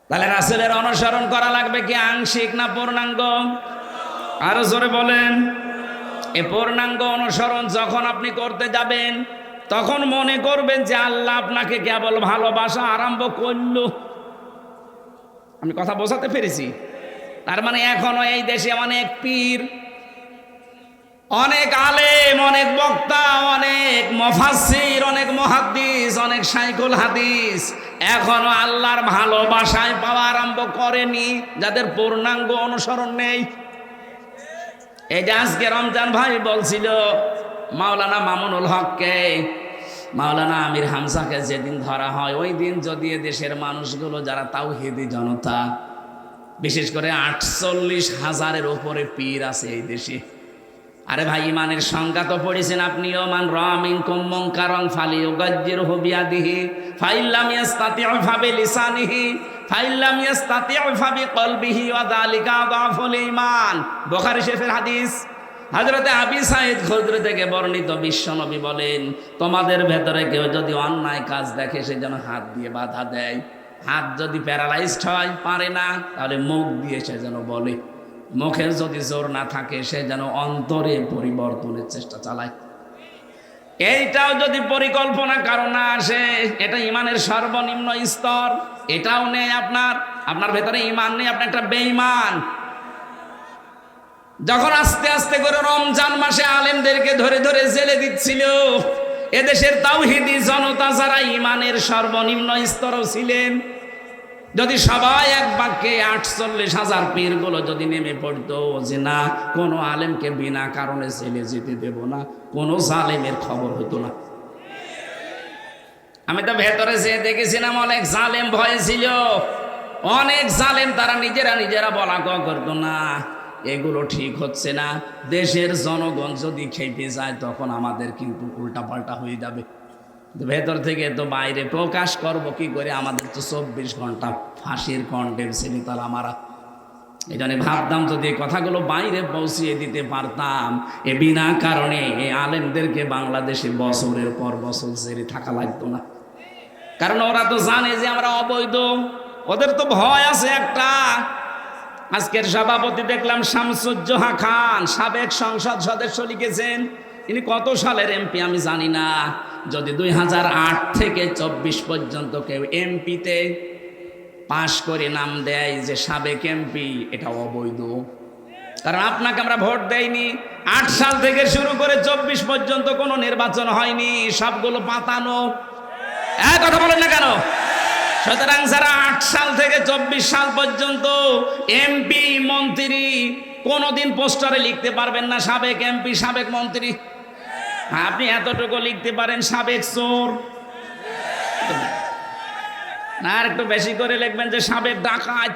তাহলে রাসূলের অনুসরণ করা লাগবে কি আংশিক না পূর্ণাঙ্গ? আরো জোরে বলেন। এই পূর্ণাঙ্গ অনুসরণ যখন আপনি করতে যাবেন তখন মনে করবেন যে আল্লাহ আপনাকে কেবল ভালোবাসা আরম্ভ করল। আমি কথা বোঝাতে পেরেছি? তার মানে এখনো এই দেশে অনেক পীর, অনেক আলেম, অনেক বক্তা, অনেক মুফাসসির, অনেক মুহাদ্দিস, অনেক শাইখুল হাদিস এখনো আল্লাহর ভালোবাসায় পাওয়া আরম্ভ করেনি, যাদের পূর্ণাঙ্গ অনুসরণ নেই। এই যে আজকে রমজান ভাই বলছিল মাওলানা মামুনুল হককে, মাওলানা আমির হামজাকে যেদিন ধরা হয় ওই দিন যদি দেশের মানুষগুলো যারা তাওহীদি জনতা, বিশেষ করে 48,000-এর উপরে পীর আছে এই দেশে। আরে ভাই, ইমানের সংজ্ঞা তো পড়েছেন আপনিও, মান রামিনকুম মুনকারান ফালিয়ুগাজ্জিরহু বিয়াদিহি ফাইল্লাম ইয়াস্তাতি'উ ফাবিলিসানিহি ফাইল্লাম ইয়াস্তাতি'উ ফাবিকলবিহি ওয়া যালিকা আযাফুল ঈমান। বুখারী শরীফের হাদিস। হযরতে আবি সাঈদ খুদরি থেকে বর্ণিত, বিশ্বনবী বলেন, তোমাদের ভেতরে কেউ যদি অন্যায় কাজ দেখে সে যেন হাত দিয়ে বাধা দেয়। হাত যদি প্যারালাইজড হয়, পারে না, তাহলে মুখ দিয়ে সে যেন বলে। মুখের যদি জোর না থাকে সে যেন অন্তরে পরিবর্তনের চেষ্টা চালায়। এইটাও যদি পরিকল্পনা কারো না আসে, এটা ইমানের সর্বনিম্ন স্তর। এটাও নেই আপনার ভেতরে ইমান নেই, আপনি একটা বেঈমান। যখন আস্তে আস্তে করে রমজান মাসে আলেমদেরকে ধরে ধরে জেলে দিচ্ছিল, এদেশের তাওহীদি জনতা যারা ইমানের সর্বনিম্ন স্তরও ছিলেন, যদি সবাই এক বাক্যে 48,000 পীরগুলো যদি নেমে পড়তো যে না, কোনো আলেমকে বিনা কারণে জেলে যেতে দেব না, কোনো জালেমের খবর হতো না। আমি তো ভেতরে যেয়ে দেখেছিলাম অনেক জালেম ভয় ছিল, অনেক জালেম তারা নিজেরা বলা করতো না এগুলো ঠিক হচ্ছে না, দেশের জনগণ যদি খেপে যায় তখন আমাদের কিন্তু উল্টাপাল্টা হয়ে যাবে। ভেতর থেকে তো বাইরে প্রকাশ করব কি করে, আমাদের তো 24 ঘন্টা ফাঁসির কন্ডেম ছিল তারা মারা। এই জন্য ভাবতাম যদি কথাগুলো বাইরে পৌঁছিয়ে দিতে পারতাম, এ বিনা কারণে এই আলেমদেরকে বাংলাদেশে বছরের পর বছর জেলে থাকা লাগতো না। কারণ ওরা তো জানে যে আমরা অবৈধ, ওদের তো ভয় আছে একটা। আজকের সভাপতি দেখলাম শামসুজ্জোহা খান, সাবেক সংসদ সদস্য, লিখেছেন ইনি কত সালের এমপি আমি জানি না, যদি 2008 থেকে 24 পর্যন্ত কেউ এমপিতে পাশ করে নাম দেয় যে সাবেক এমপি, এটা অবৈধ। কারণ আপনাকে আমরা ভোট দেইনি, 8 সাল থেকে শুরু করে 24 পর্যন্ত কোনো নির্বাচন হয়নি, সবগুলো পাতানো। কথা বলেন না কেন? সুতরাং যারা 8 সাল থেকে 24 সাল পর্যন্ত এমপি মন্ত্রী, কোনোদিন পোস্টারে লিখতে পারবেন না সাবেক এমপি সাবেক মন্ত্রী। আপনি এতটুকু লিখতে পারেন সাবেক চোর, না আর একটু বেশি করে লিখবেন যে সাবেক ডাকাত।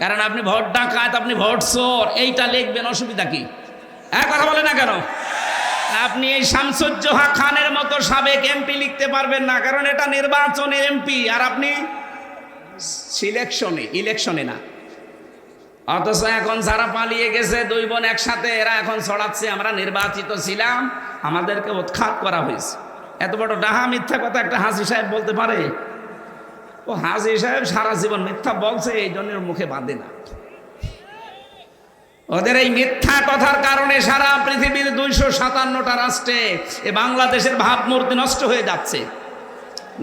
কারণ আপনি ভোট ডাকাত, আপনি ভোট চোর, এইটা লিখবেন, অসুবিধা কি? কথা বলে না কেন? আপনি এই শামসুজ্জোহা খানের মতো সাবেক এমপি লিখতে পারবেন না, কারণ এটা নির্বাচনে এমপি, আর আপনি ইলেকশনে না। অথচ এখন যারা পালিয়ে গেছে 2 বোন একসাথে, এরা এখন ছড়াচ্ছে আমরা নির্বাচিত ছিলাম, আমাদেরকে উৎখাত করা হয়েছে। এত বড় ডাহা মিথ্যা কথা একটা হাজী সাহেব বলতে পারে? ও হাজী সাহেব সারা জীবন মিথ্যা বলছে, এই জন্য মুখে বাঁধে না। ওদের এই মিথ্যা কথার কারণে সারা পৃথিবীর 257টা রাষ্ট্রে এ বাংলাদেশের ভাবমূর্তি নষ্ট হয়ে যাচ্ছে।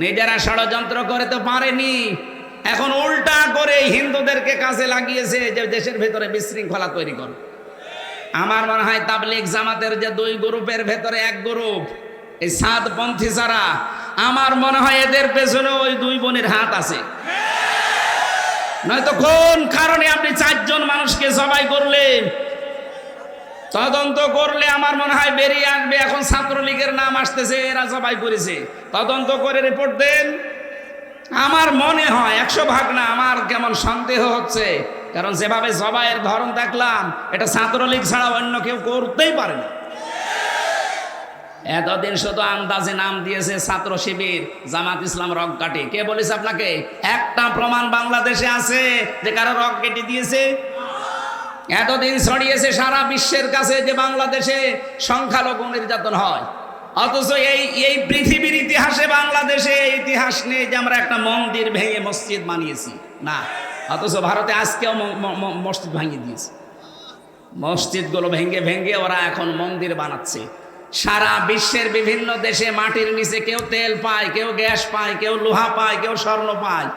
নিজেরা ষড়যন্ত্র করে তো পারেনি, এখন উল্টা করে হিন্দুদেরকে কাজে লাগিয়েছে যে দেশের ভেতরে বিশৃঙ্খলা তৈরি করে। আমার মনে হয় তাবলীগ জামাতের যে 2 গ্রুপের ভেতরে এক গ্রুপ এই সাদপন্থী যারা, আমার মনে হয় এদের পেছনে ওই 2 বোনের হাত আছে। নয়তো কোন কারণে আপনি 4 জন মানুষকে জবাই করলেন? তদন্ত করলে আমার মনে হয় বেরিয়ে আসবে। এখন ছাত্রলীগের নাম আসতেছে, এরা জবাই করেছে, তদন্ত করে রিপোর্ট দেন। আমার মনে হয় 100 ভাগ না, আমার কেমন সন্দেহ হচ্ছে, কারণ যেভাবে জবাইয়ের ধরন দেখলাম, এটা ছাত্রলীগ ছাড়া অন্য কেউ করতেই পারে না। এতদিন শুধু আন্দাজে নাম দিয়েছে ছাত্র শিবির, জামাত ইসলাম, রক কাটি। কে বলেছে আপনাকে? একটা প্রমাণ বাংলাদেশে আছে যে কারো রক কেটে দিয়েছে? এতদিন ছড়িয়েছে সারা বিশ্বের কাছে যে বাংলাদেশে সংখ্যালঘু নির্যাতন হয়, অথচ এই পৃথিবীর ইতিহাসে বাংলাদেশে ইতিহাস নেই যে আমরা একটা মন্দির ভেঙে মসজিদ বানিয়েছি, না। অথচ ভারতে আজকেও মসজিদ ভাঙিয়ে দিয়েছে। মসজিদগুলো ভেঙে ভেঙে ওরা এখন মন্দির বানাচ্ছে। সারা বিশ্বের বিভিন্ন দেশে মাটির নিচে কেউ তেল পায়, কেউ গ্যাস পায়, কেউ লোহা পায়, কেউ স্বর্ণ পায়।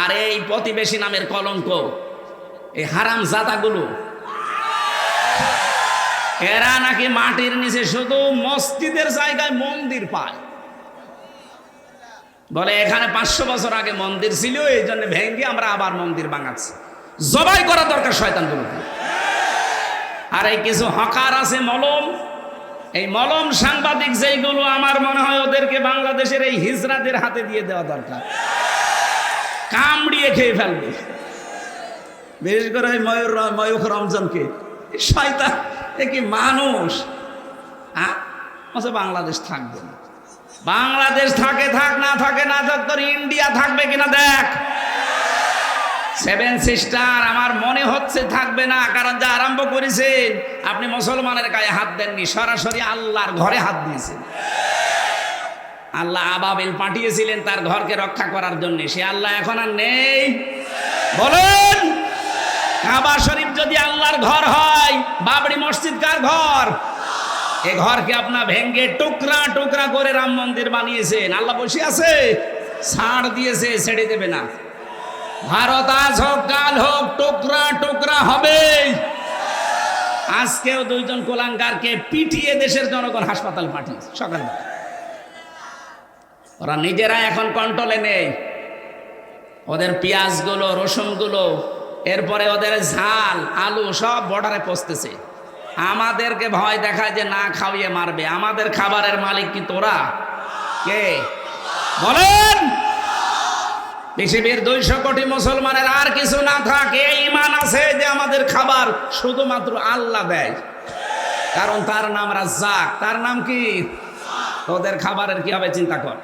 আর এই প্রতিবেশী নামের কলঙ্ক, এই হারাম জাদাগুলো, এরা নাকি মাটির নিচে শুধু মসজিদের জায়গায় মন্দির পায়। বলে এখানে 500 বছর আগে মন্দির ছিল, এই জন্য ভেঙে আমরা আবার মন্দির বানাচ্ছি। জবাই করা দরকার শয়তানগুলোকে। আর এই কিছু হকার আছে মলম, এই মলম সাংবাদিক যেইগুলো, আমার মনে হয় ওদেরকে বাংলাদেশের এই হিজড়াদের হাতে দিয়ে দেওয়া দরকার, কামড়িয়ে খেয়ে ফেলবে। বিশেষ করে ময়ূখ রমজানকে, শয়তান, এ কি মানুষ? বাংলাদেশ থাকবে না। বাংলাদেশ থাকে থাক, না থাকে না থাক, তোর ইন্ডিয়া থাকবে কিনা দেখ। 7 সিস্টার আমার মনে হচ্ছে থাকবে না, কারণ যা আরম্ভ করেছেন আপনি মুসলমানের গায়ে হাত দেননি, সরাসরি আল্লাহর ঘরে হাত দিয়েছেন। আল্লাহ আবাবিল পাঠিয়েছিলেন তার ঘরকে রক্ষা করার জন্য, সে আল্লাহ এখন আর নেই। বলেন, কাবা শরীফ যদি আল্লাহর ঘর হয়, বাবরি মসজিদ কার ঘর? এই ঘরকে আপনার ভেঙ্গে টুকরা টুকরা করে রাম মন্দির বানিয়েছেন। আল্লাহ বসে আছে, ছাড় দিয়েছে, ছেড়ে দেবে না। ভারত আজ হোক কাল হোক টুকরা টুকরা হবে। আজকেও দুইজন কুলাঙ্গারকে পিটিয়ে দেশের জনগণ হাসপাতাল পাঠিয়েছে সকালবেলা। ওরা নিজেরা এখন কন্ট্রোলে নেই। ওদের পেঁয়াজগুলো, রসুনগুলো, এরপরে ওদের ঝাল, আলু সব বর্ডারে পৌঁছতেছে। আমাদেরকে ভয় দেখায় যে না খাওয়িয়ে মারবে। আমাদের খাবারের মালিক কি তোরা? কে বলেন? পৃথিবীর 200 কোটি মুসলমানের আর কিছু না থাকে, ঈমান আছে যে আমাদের খাবার শুধুমাত্র আল্লাহ দেয়, কারণ তার নাম রাজ্জাক। তার নাম কি? ওদের খাবারের কি হবে চিন্তা কর।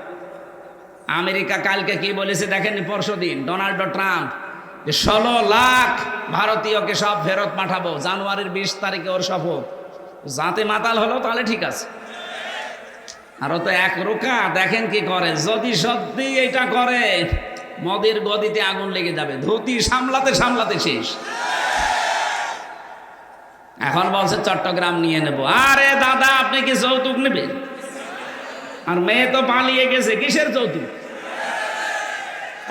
আমেরিকা কালকে কি বলেছে দেখেননি? পরশুদিন ডোনাল্ড ট্রাম্প যে 16 লাখ ভারতীয়কে সব ফেরত পাঠাবো, জানুয়ারির 20 তারিখে ওর শপথ। যাতে মাতাল হলো তাহলে ঠিক আছে, আর ও তো এক রোকা। দেখেন কি করে। যদি সত্যি এটা করে, মোদির গদিতে আগুন লেগে যাবে। ধুতি সামলাতে সামলাতে শেষ। এখন বলছে চট্টগ্রাম নিয়ে নেব। আরে দাদা, আপনি কি যৌতুক নেবেন? আর মেয়ে তো পালিয়ে গেছে, কিসের যৌতুক?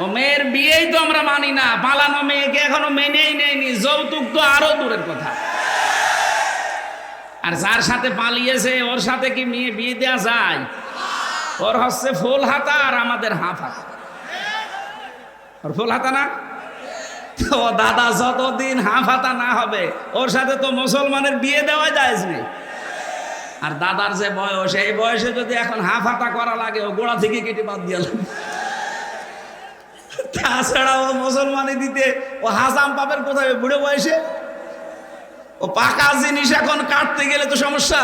ও মেয়ের বিয়েই তো আমরা মানি না, পালানো মেয়েকে এখনো মেনেই নেয়নি, যৌতুক তো আরো দূরের কথা। আর যার সাথে পালিয়েছে ওর সাথে কি মেয়ে বিয়ে দেওয়া যায়? ওর হচ্ছে ফুল হাতা আর আমাদের হাফ হাতা। ওর ফুল হাতা না তো দাদা, যতদিন হাফ হাতা না হবে ওর সাথে তো মুসলমানের বিয়ে দেওয়া যায় না। আর দাদার যে বয়স, এই বয়সে যদি এখন হাফ হাতা করা লাগে, ও গোড়া থেকে কেটে বাদ দিয়ে। তাছাড়া ও মুসলমানি দিতে ও হাসাম পাবেন কোথায় বুড়ো বয়সে? ও পাকা জিনিস এখন কাটতে গেলে তো সমস্যা।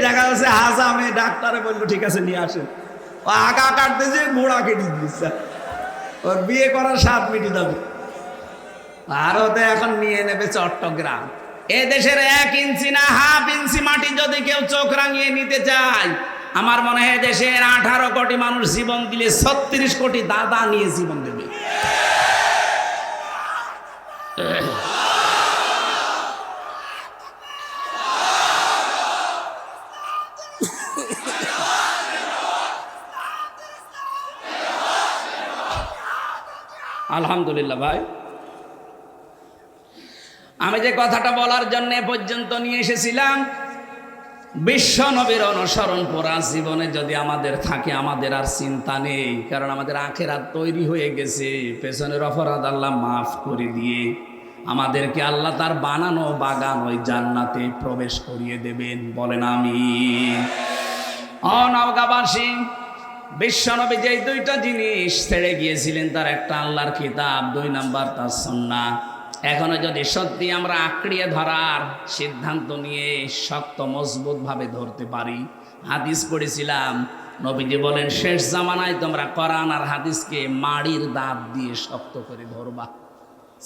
দেখা যাচ্ছে হাসামে ডাক্তারে বললো ঠিক আছে নিয়ে আসেন, ও আগা কাটতে যে গোড়া কেটে দিচ্ছে। ওর বিয়ে করার স্বাদ মিটে যাবে। ভারতে এখন নিয়ে নেবে চট্টগ্রাম। এ দেশের 1 ইঞ্চি না হাফ ইঞ্চি মাটি যদি কেউ চোখ রাঙিয়ে নিতে চায়, আমার মনে হয় দেশের 18 কোটি মানুষ জীবন দিলে 36 কোটি দাদা নিয়ে জীবন দেবে। আলহামদুলিল্লাহ ভাই, আমি যে কথাটা বলার জন্য পর্যন্ত নিয়ে এসেছিলাম, বিশ্ব নবীর অনুসরণ করা জীবনে যদি আমাদের থাকে, আমাদের আর চিন্তা নেই, কারণ আমাদের আখিরাত তৈরি হয়ে গেছে। পেছনের অপরাধ আল্লাহ মাফ করে দিয়ে আমাদেরকে আল্লাহ তার বানানো বাগান ওই জান্নাতে প্রবেশ করিয়ে দেবেন। বলেন আমিন। ও নওগাঁবাসী, বিশ্বনবী যে 2টা জিনিস ছেড়ে গিয়েছিলেন, তার একটা আল্লাহর কিতাব, 2 নাম্বার তার সুন্নাহ। এখনো যদি সত্যি আমরা আঁকড়িয়ে ধরার সিদ্ধান্ত নিয়ে শক্ত মজবুত ভাবে ধরতে পারি। হাদিস পড়েছিলাম, নবীজি বলেন শেষ জামানায় তোমরা কোরআন আর হাদিসকে মাড়ির দাঁত দিয়ে শক্ত করে ধরবা।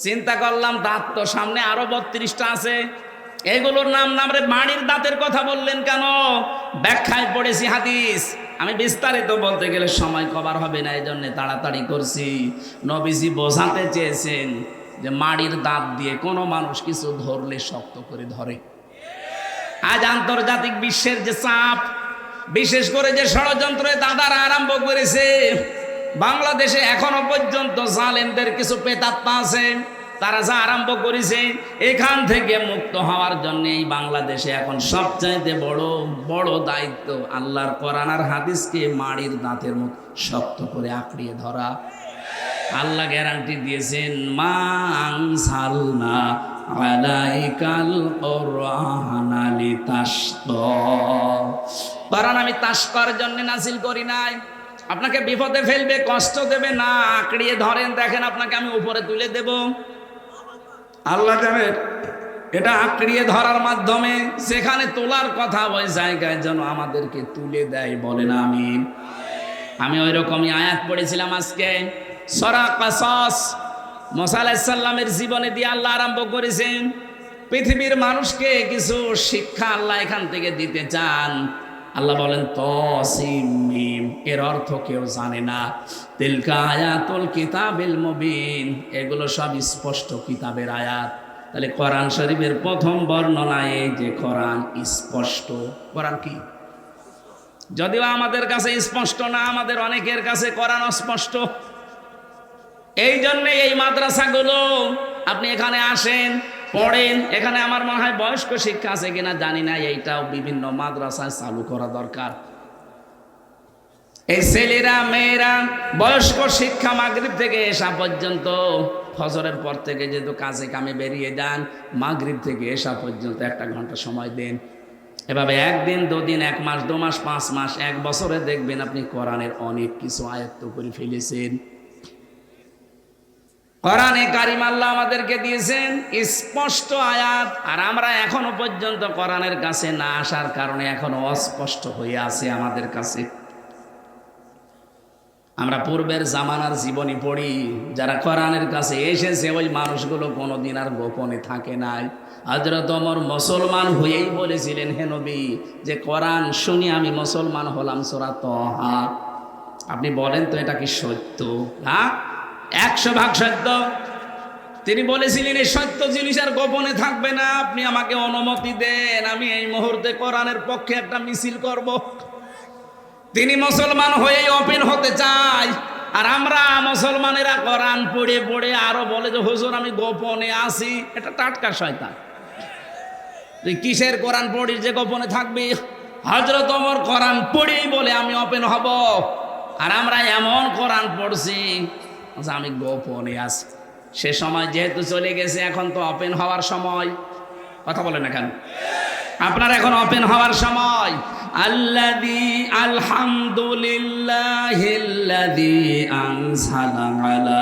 চিন্তা করলাম, দাঁত তো সামনে আরো 32টা আছে, এগুলোর নাম রে মাড়ির দাঁতের কথা বললেন কেন? ব্যাখ্যায় পড়েছি হাদিস। আমি বিস্তারিত বলতে গেলে সময় কভার হবে না, এই জন্য তাড়াতাড়ি করছি। নবীজি বোঝাতে চেয়েছেন যে মাড়ির দাঁত দিয়ে কোনো মানুষ কিছু ধরলে শক্ত করে ধরে। আজ আন্তর্জাতিক বিশ্বের যে চাপ, বিশেষ করে যে ষড়যন্ত্রে দাদারা আরম্ভ করেছে, বাংলাদেশে এখনো পর্যন্ত জালেমদের কিছু প্রেতাত্মা আছে, তারা যা আরম্ভ করেছে, এখান থেকে মুক্ত হওয়ার জন্য এই বাংলাদেশে এখন সবচাইতে বড় দায়িত্ব আল্লাহর কোরআন আর হাদিসকে মাড়ির দাঁতের মতো শক্ত করে আঁকড়িয়ে ধরা। আল্লাহ গ্যারান্টি দিয়েছেন, মা আনসালনা আলাইকাল কুরআনা লিতাশকা। কারণ আমি তাশকার জন্য নাজিল করি নাই, আপনাকে বিপদে ফেলবে, কষ্ট দেবে না। আঁকড়িয়ে ধরেন, দেখেন আপনাকে আমি উপরে তুলে দেব। আল্লাহ জানেন এটা আঁকড়িয়ে ধরার মাধ্যমে যেখানে তোলার কথা ওই জায়গায় যেন আমাদেরকে তুলে দেয়। বলেন আমিন। আমি ওই রকমই আয়াত পড়েছিলাম আজকে, সূরা কাসাস। মুসা আলাইহিস সালামের জীবনে দিয়ে আল্লাহ আরম্ভ করেছেন, পৃথিবীর মানুষকে কিছু শিক্ষা আল্লাহ এখান থেকে দিতে চান। আল্লাহ বলেন তাসিম মিম, এর অর্থ কেউ জানে না। তিলকা আয়াতুল কিতাবিল মুবিন, এগুলো সব স্পষ্ট কিতাবের আয়াত। তাহলে কোরআন শরীফের প্রথম বর্ণনায় এই যে কোরআন স্পষ্ট। কোরআন কি? যদিও আমাদের কাছে স্পষ্ট না, আমাদের অনেকের কাছে কোরআন অস্পষ্ট। এই জন্য এই মাদ্রাসাগুলো, আপনি এখানে আসেন, পড়েন। এখানে আমার মনে হয় বয়স্ক শিক্ষা আছে কিনা জানি না, এইটাও বিভিন্ন মাদ্রাসায় চালু করা দরকার। এই ছেলেরা মেয়েরা বয়স্ক শিক্ষা মাগরিব থেকে এশা পর্যন্ত, ফজরের পর থেকে যেহেতু কাজে কামে বেরিয়ে যান, মাগরিব থেকে এশা পর্যন্ত 1 ঘন্টা সময় দেন। এভাবে 1 দিন 2 দিন 1 মাস 2 মাস 5 মাস 1 বছরে দেখবেন আপনি কোরআনের অনেক কিছু আয়ত্ত করে ফেলেছেন। কোরআনে কারিম আল্লাহ আমাদেরকে দিয়েছেন স্পষ্ট আয়াত, আর আমরা এখনো পর্যন্ত কোরআনের কাছে না আসার কারণে এখনো অস্পষ্ট হয়ে আছে আমাদের কাছে। আমরা পূর্বের জামানার জীবনী পড়ি, যারা কোরআনের কাছে এসেছে ওই মানুষগুলো কোনোদিন আর গোপনে থাকে নাই। হযরত ওমর মুসলমান হয়েই বলেছিলেন, হে নবী, যে কোরআন শুনি আমি মুসলমান হলাম, সূরা তাহা। আপনি বলেন তো এটা কি সত্য? হ্যাঁ, 100% সত্য। তিনি বলেছিলেন এই সত্য জিনিস আর গোপনে থাকবে না, আপনি আমাকে অনুমতি দেন, আমি এই মুহূর্তে কোরআনের পক্ষে একটা মিছিল করব। তিনি মুসলমান হয়ে ওপেন হতে চায়, আর আমরা মুসলমানেরা কোরআন পড়ে পড়ে আরো বলে যে হুজুর আমি গোপনে আছি। এটা টাটকা শয়তান। তুই কিসের কোরআন পড়িস যে গোপনে থাকবি? হযরত ওমর কোরআন পড়েই বলে আমি ওপেন হব, আর আমরা এমন কোরআন পড়ছি যে আমি গোপনে আছি। সে সময় যেহেতু চলে গেছে, এখন তো ওপেন হওয়ার সময়। কথা বলেন না কেন? আপনার এখন ওপেন হওয়ার সময়। আল্লাযী আলহামদুলিল্লাহিল্লাযী আনজালা আলা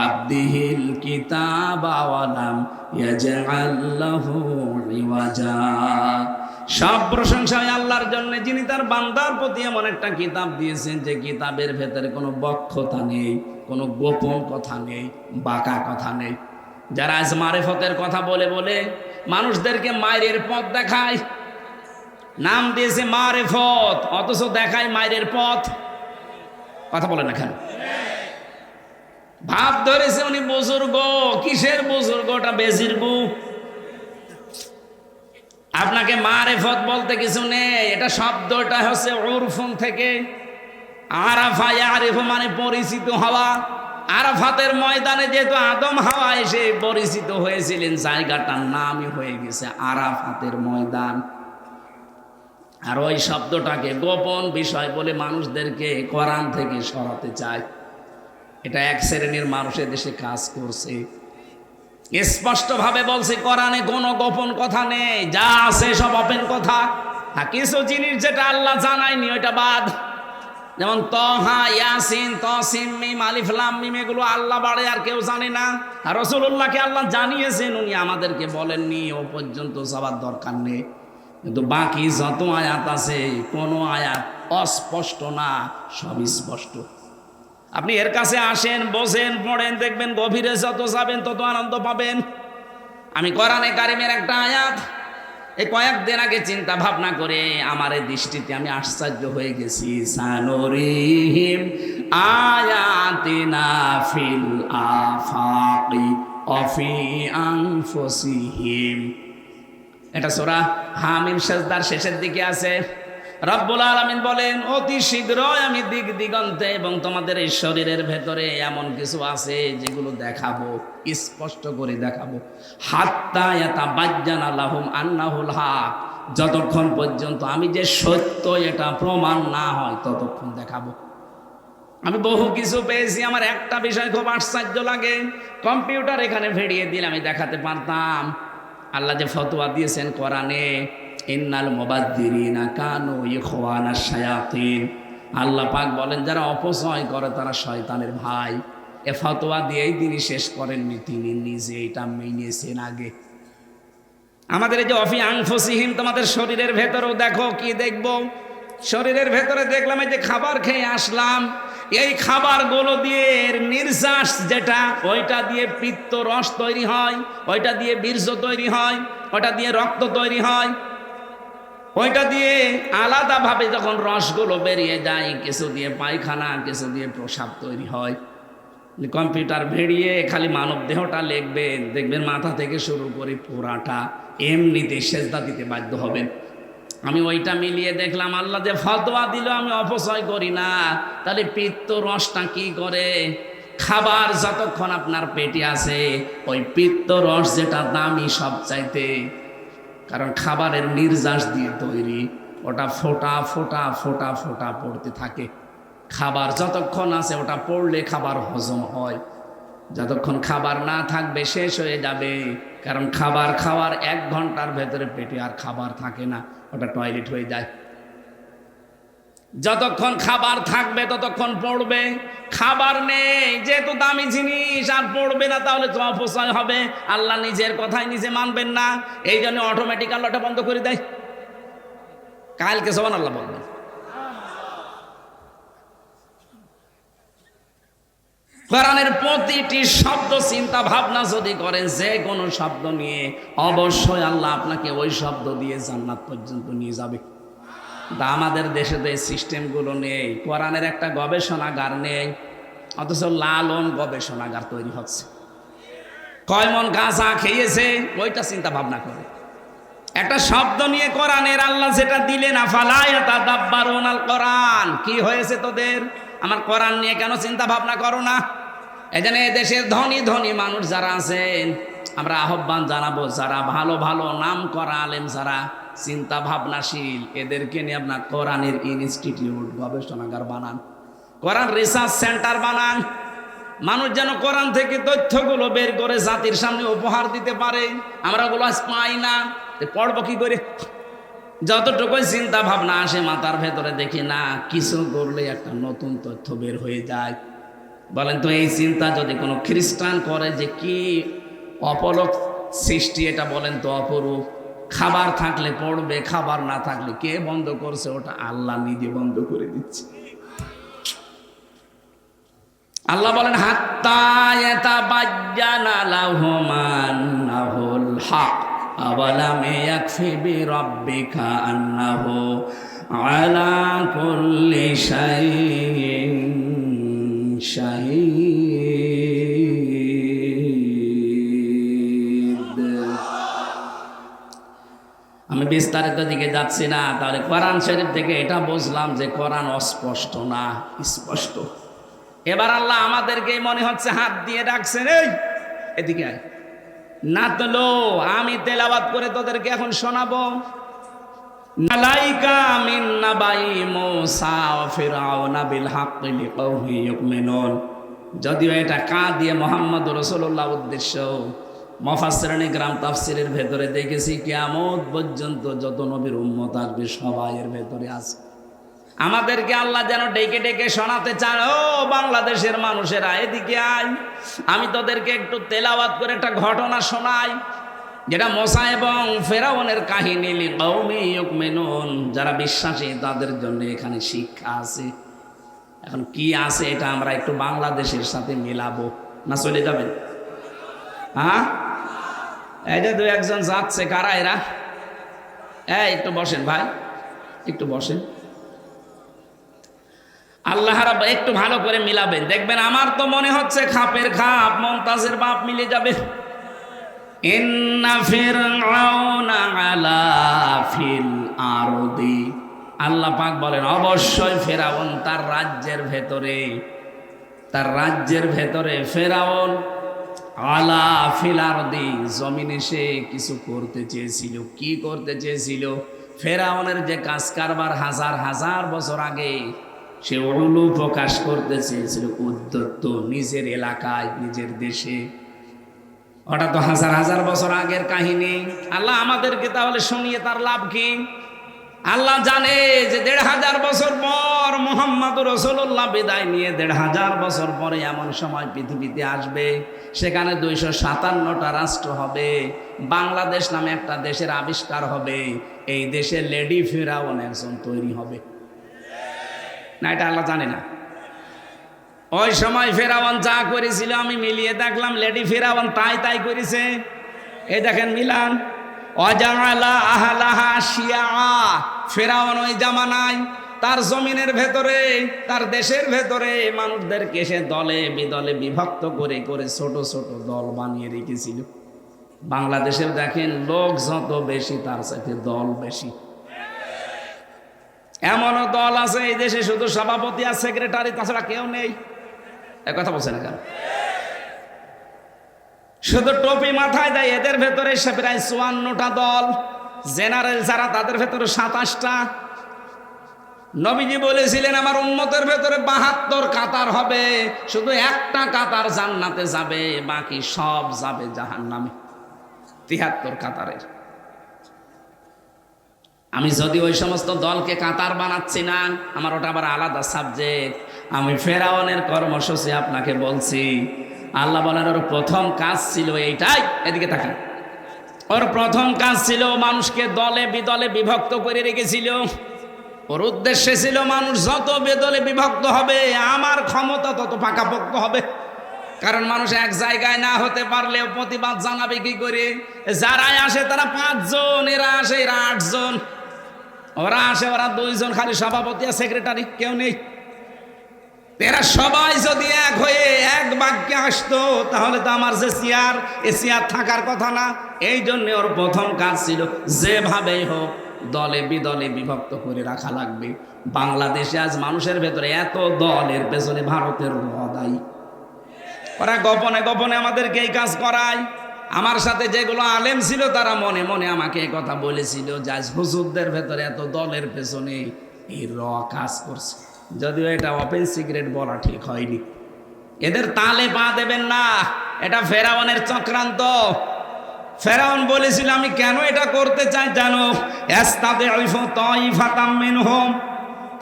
আবদিহিল কিতাবা ওয়া লাম ইয়াজআল লাহু ইওয়াজা। সব প্রশংসা আল্লাহর জন্য, যিনি তার বান্দার প্রতি এমন একটা কিতাব দিয়েছেন যে কিতাবের ভেতরে কোনো বক্ষতা নেই, কোনো গোপন কথা নেই, বাঁকা কথা নেই। যারা আজ মারিফতের কথা বলে বলে মানুষদেরকে মায়ের পথ দেখায়, নাম দিয়েছে মারিফত, অথচ দেখায় মায়ের পথ। কথা বলে না কেন? ভাব ধরেছে উনি বুজুর্গ। কিসের বুজুর্গ? ওটা বেজির্গ। আপনাকে মারিফত বলতে কিছু নেই। এটা শব্দটা হচ্ছে উরফুন থেকে। আরাফা ইয়ারিফু মানে পরিচিত হওয়া। আরাফাতের ময়দানে যেহেতু আদম হাওয়া এসে পরিচিত হয়েছিলেন, জায়গাটার নামই হয়ে গেছে আরাফাতের ময়দান। আর ওই শব্দটাকে গোপন বিষয় বলে মানুষদেরকে কোরআন থেকে সরাতে চায়। এটা এক শ্রেণীর মানুষের দেশে কাজ করছে। স্পষ্টভাবে বলছে কোরআনে কোনো গোপন কথা নেই, যা আছে সব ওপেন কথা। কিছু জিনিস যেটা আল্লাহ জানায়নি ওইটা বাদ, যেমন তহা, ইয়াসিন, তসিম, মিম, আলিফ, লাম, মিম, এগুলো আল্লাহ বাড়ে আর কেউ জানে না। আর রাসূলুল্লাহকে আল্লাহ জানিয়েছেন, উনি আমাদেরকে বলেননি, ও পর্যন্ত যাবার দরকার নেই। কিন্তু বাকি যত আয়াত আছে কোনো আয়াত অস্পষ্ট না, সব স্পষ্ট। আপনি এর কাছে আসেন, বসেন, পড়েন, দেখবেন গভীরে যত যাবেন তত আনন্দ পাবেন। আমি কোরআনে কারিমের একটা আয়াত এই কয়েকদিন আগে চিন্তা ভাবনা করে আমার এই দৃষ্টিতে আমি আশ্চর্য হয়ে গেছি। সানুরিহিম আয়াতিনা ফিল আফাকি ওয়া ফি আনফুসিহিম। এটা সূরা হামিম সাজদার শেষের দিকে আছে। রব্বুল আলামিন বলেন, অতি শীঘ্রই আমি দিক দিগন্তে এবং তোমাদের এই শরীরের ভেতরে এমন কিছু আছে যেগুলো দেখাবো, স্পষ্ট করে দেখাবো। হাত্তা ইয়াতাবাজ্জানা লাহুম আন্নাহুল হক, যতক্ষণ পর্যন্ত আমি যে সত্য এটা প্রমাণ না হয় ততক্ষণ দেখাবো। আমি বহু কিছু পেয়েছি, আমার একটা বিষয় খুব আশ্চর্য লাগে। কম্পিউটার এখানে ভেড়িয়ে দিলে আমি দেখাতে পারতাম। আল্লাহ যে ফতোয়া দিয়েছেন কোরআনে, ইন্নাল মুবাদ্দিরিনা কানু ইখওয়ানাশ শায়াতিন। আল্লাহ পাক বলেন যারা অপচয় করে তারা শয়তানের ভাই। এ ফতোয়া দিয়েই তিনি শেষ করেননি, তিনি নিজে এটা মেনেছেন আগে। আমাদের এই যে অফি আনফুসিহিম, তোমাদের শরীরের ভেতরেও দেখো। কি দেখবো? শরীরের ভেতরে দেখলাম এই যে খাবার খেয়ে আসলাম, এই খাবারগুলো দিয়ে নির্যাস যেটা, ওইটা দিয়ে পিত্ত রস তৈরি হয়, ওইটা দিয়ে বীর্য তৈরি হয়, ওইটা দিয়ে রক্ত তৈরি হয়, ওইটা দিয়ে আলাদাভাবে যখন রসগুলো বেরিয়ে যায়, কিছু দিয়ে পায়খানা, কিছু দিয়ে প্রস্রাব তৈরি হয়। কম্পিউটার ভেড়িয়ে খালি মানব দেহটা লিখবেন, দেখবেন মাথা থেকে শুরু করে পুরাটা এমনিতে সেজদা দিতে বাধ্য হবেন। আমি ওইটা মিলিয়ে দেখলাম আল্লাহ যে ফতোয়া দিল আমি অপচয় করি না, তাহলে পিত্ত রসটা কি করে? খাবার যতক্ষণ আপনার পেটে আছে, ওই পিত্ত রস যেটা দামি সবচাইতে, কারণ খাবারের নির্যাস দিয়ে তৈরি, ওটা ফোঁটা ফোঁটা ফোঁটা ফোঁটা পড়তে থাকে। খাবার যতক্ষণ আছে ওটা পড়লে খাবার হজম হয়, যতক্ষণ খাবার না থাকবে শেষ হয়ে যাবে। কারণ খাবার খাওয়ার 1 ঘন্টার ভেতরে পেটে আর খাবার থাকে না, ওটা টয়লেট হয়ে যায়। যতক্ষণ খাবার থাকবে ততক্ষণ পড়বে, খাবার নেই যেহেতু দামি জিনিস আর পড়বে না, তাহলে তো অপচয় হবে। আল্লাহ নিজের কথাই নিজে মানবেন না, এই জন্য অটোমেটিক আল্লাহটা বন্ধ করে দেয়। কালকে সুবহানাল্লাহ বলবেন। কোরআনের প্রতিটি শব্দ চিন্তা ভাবনা যদি করেন, যে কোনো শব্দ নিয়ে, অবশ্যই আল্লাহ আপনাকে ওই শব্দ দিয়ে জান্নাত পর্যন্ত নিয়ে যাবে। আমাদের দেশে তো এই সিস্টেমগুলো নেই। কোরআনের একটা গবেষণাগার নেই, অথচ লালন গবেষণাগার তৈরি হচ্ছে। কয় মন গাঁজা খেয়েছে ওইটা চিন্তা ভাবনা করে, একটা শব্দ নিয়ে কোরআনের আল্লাহ যেটা দিলেন, আফালা ইয়াতাদাব্বারুনাল কোরআন, কি হয়েছে তোদের? আমার কোরআন নিয়ে কেন চিন্তা ভাবনা করো না? এজন্য দেশের ধনী ধনী মানুষ যারা আছেন, আমরা আহ্বান জানাবো, যারা ভালো ভালো নাম করা আলেম, যারা চিন্তা ভাবনাশীল, এদেরকে নিয়ে আপনার কোরআনের ইনস্টিটিউট গবেষণাগার বানান, কোরআন রিসার্চ সেন্টার বানান। মানুষ যেন কোরআন থেকে তথ্যগুলো বের করে জাতির সামনে উপহার দিতে পারে। আমরা ওগুলো আজ পাই না, পড়বো কি করে? যতটুকুই চিন্তা ভাবনা আসে মাথার ভেতরে, দেখি না কিছু করলে একটা নতুন তথ্য বের হয়ে যায়। বলেন তো, এই চিন্তা যদি কোনো খ্রিস্টান করে, যে কি অপলক সৃষ্টি এটা, বলেন তো অপরূপ। খাবার থাকলে পড়বে, খাবার না থাকলে কে বন্ধ করছে? ওটা আল্লাহ নিজে বন্ধ করে দিচ্ছে। আল্লাহ বলেন, হাত্তা ইয়াতাবায়্যানা লাহুম আন্নাহুল হক আওয়ালাম ইয়াকফি বিরাব্বিকা আন্নাহু আলা কুল্লি শাইইন শাহীদ। আমি বিস্তারিত দিকে যাচ্ছি না। তাহলে কোরআন শরীফ থেকে এটা বুঝলাম যে কোরআন অস্পষ্ট না, স্পষ্ট। এবার আল্লাহ আমাদেরকে মনে হচ্ছে হাত দিয়ে ডাকছেন, এই এদিকে আয়। না তো লো, আমি তেলাওয়াত করে তোদেরকে এখন শোনাবো। নালাইকা মিন নাবাই মূসা ওয়া ফিরআউনা বিল হাক্কি লিকাওমি ইউমিনুন। যদিও এটা কা দিয়ে মুহাম্মদ রাসূলুল্লাহ উদ্দেশ্য, মুফাসসিরিন ইকরাম তাফসীরের ভেতরে দেখেছি কিয়ামত পর্যন্ত যত নবীর উম্মত আসবে সবাই এর ভেতরে আছে। আমাদেরকে আল্লাহ যেন ডেকে ডেকে শোনাতে চান, ও বাংলাদেশের মানুষেরা এদিকে আয়, আমি তোদেরকে একটু তেলাওয়াত করে একটা ঘটনা শোনাই, যেটা মুসা এবং ফেরাউনের কাহিনী। লিকাওমি ইউমিনুন, যারা বিশ্বাসী তাদের জন্য এখানে শিক্ষা আছে। এখন কি আছে এটা আমরা একটু বাংলাদেশের সাথে মিলাবো না, চলে যাবেন? হ্যাঁ, এই যে 2-1 যাচ্ছে, কারা এরা? একটু বসেন ভাই, একটু বসেন। আল্লাহ রাব্বু একটু ভালো করে মিলাবেন, দেখবেন আমার তো মনে হচ্ছে খাপের খাপ মমতাজের বাপ মিলে যাবে। ইন্না ফিরআউনা আলা ফিল আরদি, আল্লাহ পাক বলেন অবশ্যই ফেরাউন তার রাজ্যের ভেতরে ফেরাউন আলা ফিল আরদি, জমিনে সে কিছু করতে চেয়েছিল। কি করতে চেয়েছিল? ফেরাউনের যে কাজ কারবার হাজার হাজার বছর আগে, সে উলু প্রকাশ করতে চেয়েছিল, উদ্ধত্ত, নিজের এলাকায়, নিজের দেশে। ওটা তো হাজার হাজার বছর আগের কাহিনী। আল্লাহ আমাদেরকে তাহলে শুনিয়ে তার লাভ কি? আল্লাহ জানে যে 1500 বছর পর মুহাম্মদ রাসূলুল্লাহ বিদায় নিয়ে 1500 বছর পরে এমন সময় পৃথিবীতে আসবে, সেখানে 257টা রাষ্ট্র হবে, বাংলাদেশ নামে একটা দেশের আবিষ্কার হবে, এই দেশে লেডি ফেরাউন একজন তৈরি হবে। না, এটা আল্লাহ জানে না? ওই সময় ফেরাউন যা করেছিল আমি মিলিয়ে দেখলাম, লেডি ফেরাউন তাই করেছে। এই দেখেন মিলান, ওয়াজাআলা আহলাহা শিয়া। ফেরাউন ওই জামানায় তার জমিনের ভেতরে, তার দেশের ভেতরে মানুষদেরকে সে দলে বিদলে বিভক্ত করে করে ছোট ছোট দল বানিয়ে রেখেছিল। বাংলাদেশের দেখেন লোক যত বেশি তার সাথে দল বেশি। এমনও দল আছে এই দেশে শুধু সভাপতি আর সেক্রেটারি, তাছাড়া কেউ নেই। এক কথা বলছে না কেন? শুধু টুপি মাথায় দেয়, এদের ভেতরে প্রায় 54টা দল, জেনারেল যারা তাদের ভেতরে 27টা। নবীজি বলেছিলেন আমার উম্মতের ভেতরে 72 কাতার হবে, শুধু একটা কাতার জান্নাতে যাবে, বাকি সব যাবে জাহান্নামে। 73 কাতারের। আমি যদি ওই সমস্ত দলকে কাতার বানাচ্ছি না, আমার ওটা আবার আলাদা সাবজেক্ট। আমি ফেরাউনের কর্মসূচি আপনাকে বলছি। আল্লাহ বলেন ওর প্রথম কাজ ছিল এইটাই। এদিকে তাকান, ওর প্রথম কাজ ছিল মানুষকে দলে বিদলে বিভক্ত করে রেখেছিল। ওর উদ্দেশ্য ছিল মানুষ যত বেদলে বিভক্ত হবে আমার ক্ষমতা তত পাকাপোক্ত হবে। কারণ মানুষ এক জায়গায় না হতে পারলেও প্রতিবাদ জানাবে কি করে? যারাই আসে তারা 5 জন, এরা আসে এরা 8 জন, ওরা আসে ওরা 2 জন, খালি সভাপতি আর সেক্রেটারি কেউ নেই। এরা সবাই যদি এক হয়ে এক বাক্যে আসতো তাহলে তো আমার যে চেয়ার, এ চেয়ার থাকার কথা না। এই জন্য ওর প্রথম কাজ ছিল যেভাবেই হোক দলে বিদলে বিভক্ত করে রাখা লাগবে। বাংলাদেশে আজ মানুষের ভেতরে এত দলের পেছনে ভারতের দায়ী। ওরা গোপনে গোপনে আমাদেরকে এই কাজ করায়। আমার সাথে যেগুলো আলেম ছিল তারা মনে মনে আমাকে এই কথা বলেছিল যে আজ হুজুরদের ভেতরে এত দলের পেছনে এই কাজ করছে। যদিও এটা ওপেন সিক্রেট বলা ঠিক হয়নি। এদের তালে পা দেবেন না, এটা ফেরাউনের চক্রান্ত। ফেরাউন বলেছিল আমি কেন এটা করতে চাই জানো?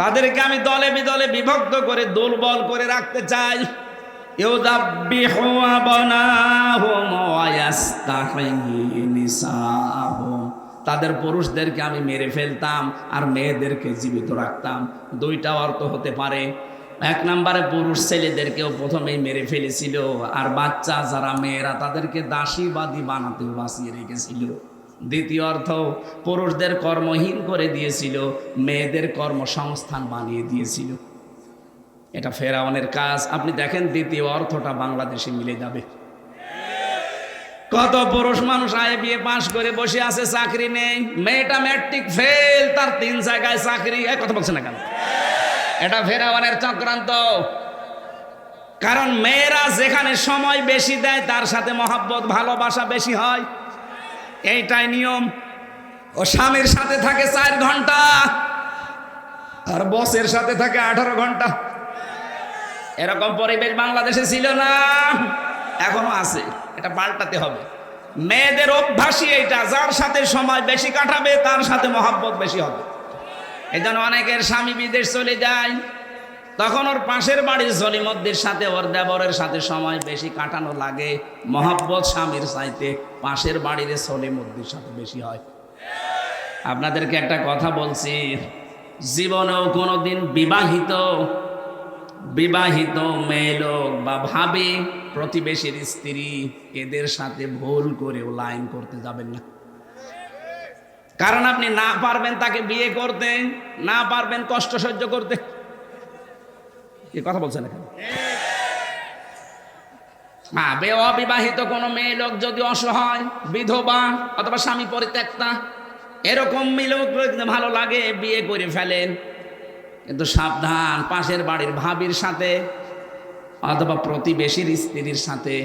তাদেরকে আমি দলে বিদলে বিভক্ত করে দুর্বল করে রাখতে চাই। তাদের পুরুষদেরকে আমি মেরে ফেলতাম আর মেয়েদেরকে জীবিত রাখতাম। 2টা অর্থ হতে পারে। 1 নম্বরে পুরুষ ছেলেদেরকেও প্রথমেই মেরে ফেলেছিল, আর বাচ্চা যারা মেয়েরা তাদেরকে দাসীবাদী বানাতেও বাঁচিয়ে রেখেছিল। 2য় অর্থ পুরুষদের কর্মহীন করে দিয়েছিল, মেয়েদের কর্মসংস্থান বানিয়ে দিয়েছিল। এটা ফেরাউনের কাজ। আপনি দেখেন 2য় অর্থটা বাংলাদেশে মিলে যাবে। কত পুরুষ মানুষ বিয়ে পাশ করে বসে আছে, চাকরি নেই। মেয়েটা ম্যাট্রিক ফেল, তার 3 জায়গায় চাকরি। কথা বলছে না কেন? এটা ফেরাউনের চক্রান্ত। কারণ মেয়েরা যেখানে সময় বেশি দেয় তার সাথে মহব্বত ভালোবাসা বেশি হয়, এইটাই নিয়ম। ও স্বামীর সাথে থাকে 4 ঘন্টা আর বসের সাথে থাকে 18 ঘন্টা। এরকম পরিবেশ বাংলাদেশে ছিল না, এখনো আছে। এটা পাল্টাতে হবে। মেয়েদের অভ্যাসই এইটা, যার সাথে সময় বেশি কাটাবে তার সাথে মহব্বত বেশি হবে। এই জন্য অনেকের স্বামী বিদেশ চলে যায়, তখন ওর পাশের বাড়ির জলিমদ্দির সাথে ওর দেবরের সাথে সময় বেশি কাটানো লাগে। মহব্বত স্বামীর চাইতে পাশের বাড়ির জলিমদ্দির সাথে বেশি হয়। আপনাদেরকে একটা কথা বলছি, জীবনেও কোনোদিন বিবাহিত মেয়ে লোক বা ভাবি, প্রতিবেশীর স্ত্রী, এদের সাথে ভুল করেও লাইন করতে যাবেন না। কারণ আপনি না পারবেন তাকে বিয়ে করতে, না পারবেন কষ্ট সহ্য করতে। কি কথা বলছেন এখানে? হ্যাঁ, অবিবাহিত কোনো মেয়ে লোক যদি অসহায়, বিধবা অথবা স্বামী পরিত্যক্তা, এরকম মেয়ে লোক ভালো লাগে বিয়ে করে ফেলেন। কিন্তু সাবধান, পাশের বাড়ির ভাবির সাথে অথবা প্রতিবেশীর স্ত্রীর সাথে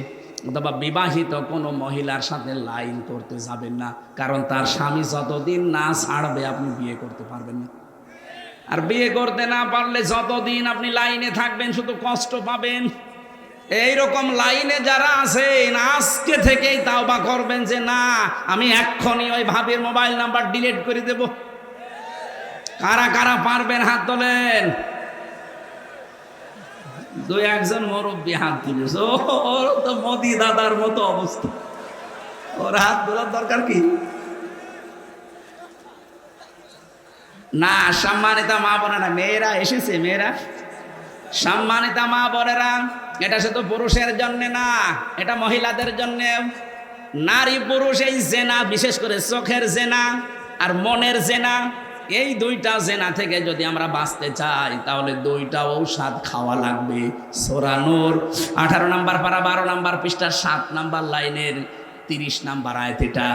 অথবা বিবাহিত কোনো মহিলার সাথে লাইন করতে যাবেন না। কারণ তার স্বামী যতদিন না ছাড়বে আপনি বিয়ে করতে পারবেন না। আর বিয়ে করতে না পারলে যতদিন আপনি লাইনে থাকবেন শুধু কষ্ট পাবেন। এইরকম লাইনে যারা আছেন আজকে থেকেই তাওবা করবেন যে না, আমি এক্ষুনি ওই ভাবির মোবাইল নাম্বার ডিলিট করে দেব। কারা কারা পারবেন হাত তোলেন। 2-1 মুরব্বী হাত তুলেছে। ওর তো মোদি দাদার মতো অবস্থা, ওর হাত তোলার দরকার কি? না, সম্মানিতা মা বোনেরা, মেয়েরা এসেছে, মেয়েরা সম্মানিতা মা বোনেরা, এটা শুধু পুরুষের জন্য না, এটা মহিলাদের জন্য। নারী পুরুষ এই জেনা, বিশেষ করে চোখের জেনা আর মনের জেনা, এই 2টা জেনা থেকে যদি আমরা বাঁচতে চাই তাহলে 2টা ঔষধ খাওয়া লাগবে। সূরা নূর 18 নম্বর পারা 12 নম্বর পৃষ্ঠা 7 নম্বর লাইনের 30 নম্বর আয়াত। এটা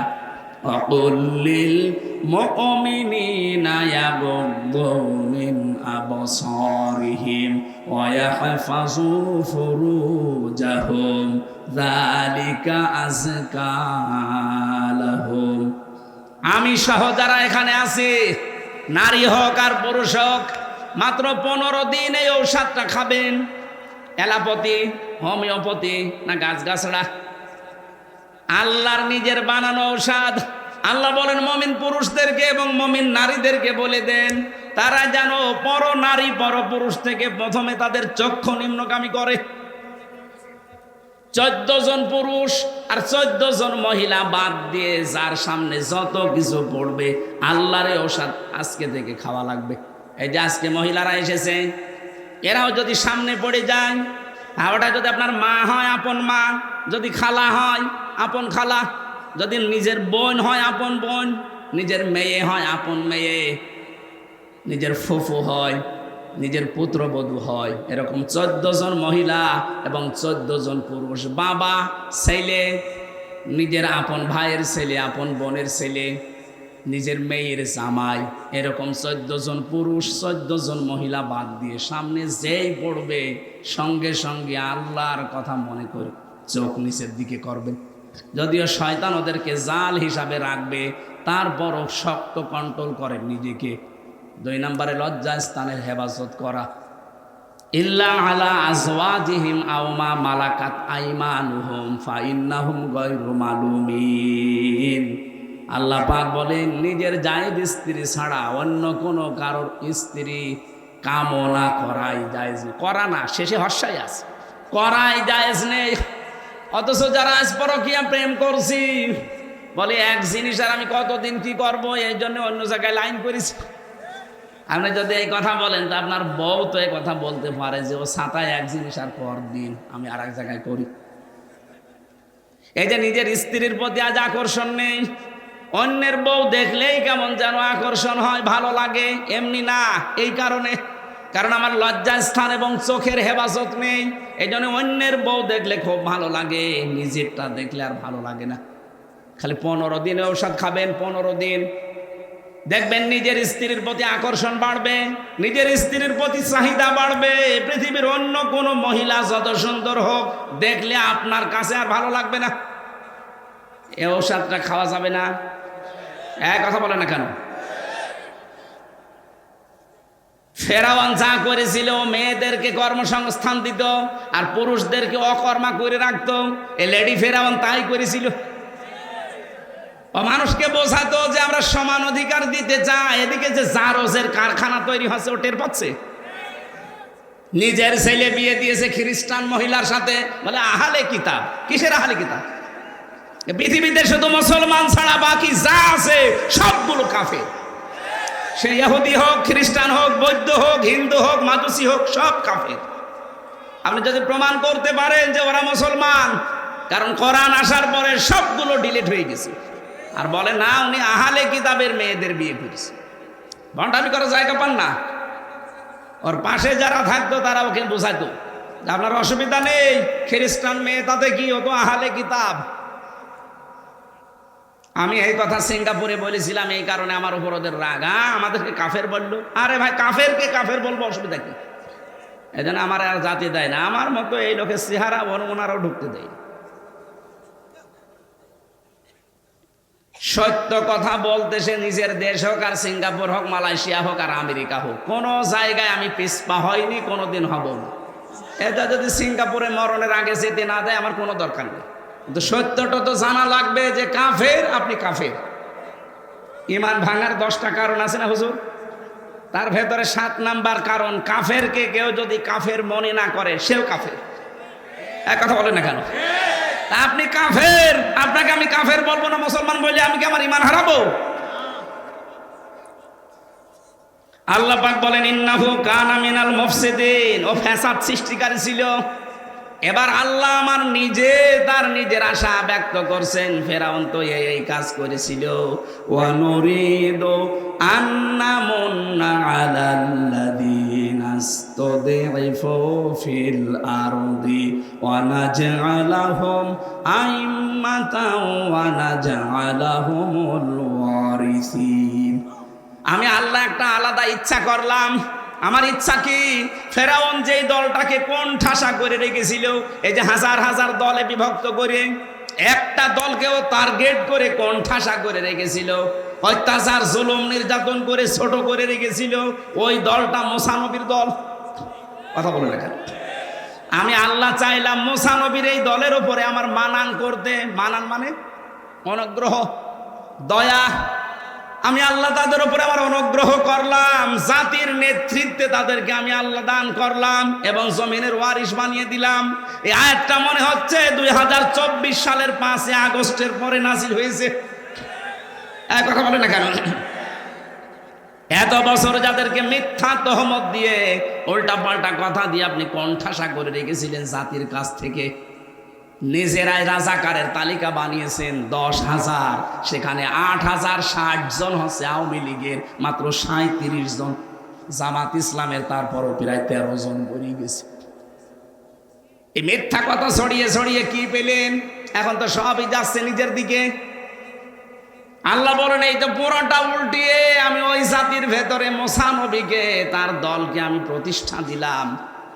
وقل للمؤمنين يغضوا من أبصارهم ويحفظوا فروجهم ذلك أزكى لهم আমি সহ যারা এখানে আছি, নারী হোক আর পুরুষ হোক, মাত্র 15 দিন এই ঔষধটা খাবেন। এলাপতি, হোমিওপ্যাথি না গাছগাছড়া? আল্লাহর নিজের বানানো ঔষধ। আল্লাহ বলেন মুমিন পুরুষদেরকে এবং মুমিন নারীদেরকে বলে দেন, তারা যেন পর নারী পর পুরুষ থেকে প্রথমে তাদের চক্ষু নিম্নগামী করে। 14 জন পুরুষ আর 14 জন মহিলা বাদ দিয়ে যার সামনে যত কিছু পড়বে আল্লাহর ঔষধ আজকে থেকে খাওয়া লাগবে। এই যে আজকে মহিলারা এসেছে, এরাও যদি সামনে পড়ে যায়, আর ওটা যদি আপনার মা হয় আপন মা, যদি খালা হয় আপন খালা, যদি নিজের বোন হয় আপন বোন, নিজের মেয়ে হয় আপন মেয়ে, নিজের ফুফু হয়, নিজের পুত্রবধূ হয়, এরকম 14 জন মহিলা এবং 14 জন পুরুষ, বাবা ছেলে, নিজের আপন ভাইয়ের ছেলে, আপন বোনের ছেলে, নিজের মেয়ের জামাই, এরকম 14 জন পুরুষ 14 জন মহিলা বাদ দিয়ে সামনে যেই পড়বে সঙ্গে সঙ্গে আল্লাহর কথা মনে করে চোখ নিচের দিকে করবে। যদিও শয়তান ওদেরকে জাল হিসাবে রাখবে, তারপরও শক্ত কন্ট্রোল করেন নিজেকে। 2 নম্বরে লজ্জা স্থানের হেফাজত করা। ইল্লা আলা আজওয়াজিহিম আও মা মালাকাত আইমানুহুম ফাইন্নাহুম গায়রু মালুমিন। আল্লাহ পাক বলেন নিজের জায়েজ স্ত্রী ছাড়া অন্য কোনো কারোর স্ত্রী কামনা করাই জায়েজ নেই। করা না, শেষে হর্ষাই আছে, করাই জায়েজ নেই। অথচ যারা আজ পরকীয়া প্রেম করছি বলে এক জিনিস আর আমি কতদিন কি করব, এই জন্য অন্য জায়গায় লাইন করেছি। আপনি যদি এই কথা বলেন তো আপনার বউ তো এই কথা বলতে পারে যে ও ছাতায় এক জিনিস আর পর দিন আমি আর এক জায়গায় করি। এই যে নিজের স্ত্রীর প্রতি আজ আকর্ষণ নেই, অন্যের বউ দেখলেই কেমন যেন আকর্ষণ হয়, ভালো লাগে, এমনি না। এই কারণে, কারণ আমার লজ্জা স্থান এবং চোখের হেফাজত নেই, এই জন্য অন্যের বউ দেখলে খুব ভালো লাগে, নিজেরটা দেখলে আর ভালো লাগে না। খালি 15 দিন ঔষধ খাবেন, 15 দিন দেখবেন নিজের স্ত্রীর প্রতি আকর্ষণ বাড়বে, নিজের স্ত্রীর প্রতি চাহিদা বাড়বে। পৃথিবীর অন্য কোনো মহিলা যত সুন্দর হোক, দেখলে আপনার কাছে আর ভালো লাগবে না। এই ঔষধটা খাওয়া যাবে না? এক কথা বলে না কেন? ফেরাউন যা করেছিল, মেয়েদেরকে কর্মসংস্থান দিত আর পুরুষদেরকে অকর্মা করে রাখতো। এই লেডি ফেরাউন তাই করেছিল। ও মানুষকে বোঝাতো যে আমরা সমান অধিকার দিতে চাই, এদিকে যে জারজের কারখানা তৈরি হচ্ছে ও টের পাচ্ছে। নিজের ছেলে বিয়ে দিয়েছে খ্রিস্টান মহিলার সাথে, বলে আহলে কিতাব। কিসের আহলে কিতাব? পৃথিবীতে শুধু মুসলমান ছাড়া বাকি যা আছে সবগুলো কাফের। সে ইহুদি হোক, খ্রিস্টান হোক, বৌদ্ধ হোক, হিন্দু হোক, মাজুসি হোক, সব কাফের। আপনি যদি প্রমাণ করতে পারেন যে ওরা মুসলমান, কারণ কোরআন আসার পরে সবগুলো ডিলিট হয়ে গেছে, আর বলে না উনি আহলে কিতাবের মেয়েদের বিয়ে করেছে, ভণ্ডামি করার জায়গা পান না। ওর পাশে যারা থাকতো তারা ওকে বোঝাইতো আপনার অসুবিধা নেই, খ্রিস্টান মেয়ে তাতে কি, ও তো আহলে কিতাব। আমি এই কথা সিঙ্গাপুরে বলেছিলাম, এই কারণে আমার উপর ওদের রাগ। আমাদেরকে কাফের বললো। আরে ভাই, কাফেরকে কাফের বলবো, অসুবিধা কি? এই জন্য আমার আর জাতি দেয় না, আমার মতো এই লোকের চেহারা ওনারাও ঢুকতে দেয়। সত্য কথা বলতে সে নিজের দেশ হোক আর সিঙ্গাপুর হোক, মালয়েশিয়া হোক আর আমেরিকা হোক, কোনো জায়গায় আমি পিছপা হয়নি, কোনোদিন হব না। এটা যদি সিঙ্গাপুরে মরণের আগে যেতে না দেয় আমার কোনো দরকার নেই, কিন্তু সত্যটা তো জানা লাগবে যে কাফের, আপনি কাফের। ইমান ভাঙার 10টা কারণ আছে না হুজুর? তার ভেতরে 7 নাম্বার কারণ, কাফেরকে কেউ যদি কাফের মনে না করে সেও কাফের। এক কথা বলেন না কেন? আপনি কাফের, আপনাকে আমি কাফের বলবো না মুসলমান বলে আমি কি আমার ইমান হারাবো? আল্লাহ পাক বলেন ইন্নাহু কানা মিনাল মুফসিদিন, ও ফ্যাসাদ সৃষ্টিকারী ছিল। এবার আল্লাহ আমার তার নিজের আশা ব্যক্ত করছেন, ফেরাউন তো এই কাজ করেছিল। ওয়া নুরিদু আন্নামুন্না আলাল্লাযীনা নুস্তাদিফু ফিল আরদি ওয়া নাজআলাহুম আইম্মাতাও ওয়া নাজআলাহুমুল ওয়ারিসিন। আমি আল্লাহ একটা আলাদা ইচ্ছা করলাম। আমার ইচ্ছা কি, ফেরাউন যেই দলটাকে কোণঠাসা করে রেখেছিল, এই যে হাজার হাজার দলে বিভক্ত করে একটা দলকেও টার্গেট করে কোণঠাসা করে রেখেছিল, অত্যাচার জুলুম নির্যাতন করে ছোট করে রেখেছিল, ওই দলটা মুসা নবীর দল। কথা বলে না কেন? আমি আল্লাহ চাইলাম মুসা নবীর এই দলের উপরে আমার মানান করতে। মানান মানে অনুগ্রহ, দয়া। আমি আল্লাহ তাদের উপরে আমার অনুগ্রহ করলাম, জাতির নেতৃত্বে তাদেরকে আমি আল্লাহ দান করলাম এবং জমিনের ওয়ারিশ বানিয়ে দিলাম। এই আয়াতটা মনে হচ্ছে 2024 সালের 5 আগস্টের পরে নাজিল হয়েছে। কথা বলে না কেন? এত বছর যাদেরকে মিথ্যা তহমত দিয়ে উল্টা পাল্টা কথা দিয়ে আপনি কোণঠাসা করে রেখেছিলেন জাতির কাছ থেকে, নিজেরাই রাজাকারের তালিকা বানিয়েছেন 10,000, সেখানে 8,060 জন হচ্ছে আওয়ামী লীগের, মাত্র 37 জন জামাত ইসলামের, তারপরও প্রায় 13 জন বেরিয়ে গেছে। এই মিথ্যা কথা ছড়িয়ে ছড়িয়ে কি পেলেন? এখন তো সবই যাচ্ছে নিজের দিকে। আল্লাহ বলেন এই তো পুরোটা উল্টিয়ে আমি ওই জাতির ভেতরে মুসা নবীকে, তার দলকে আমি প্রতিষ্ঠা দিলাম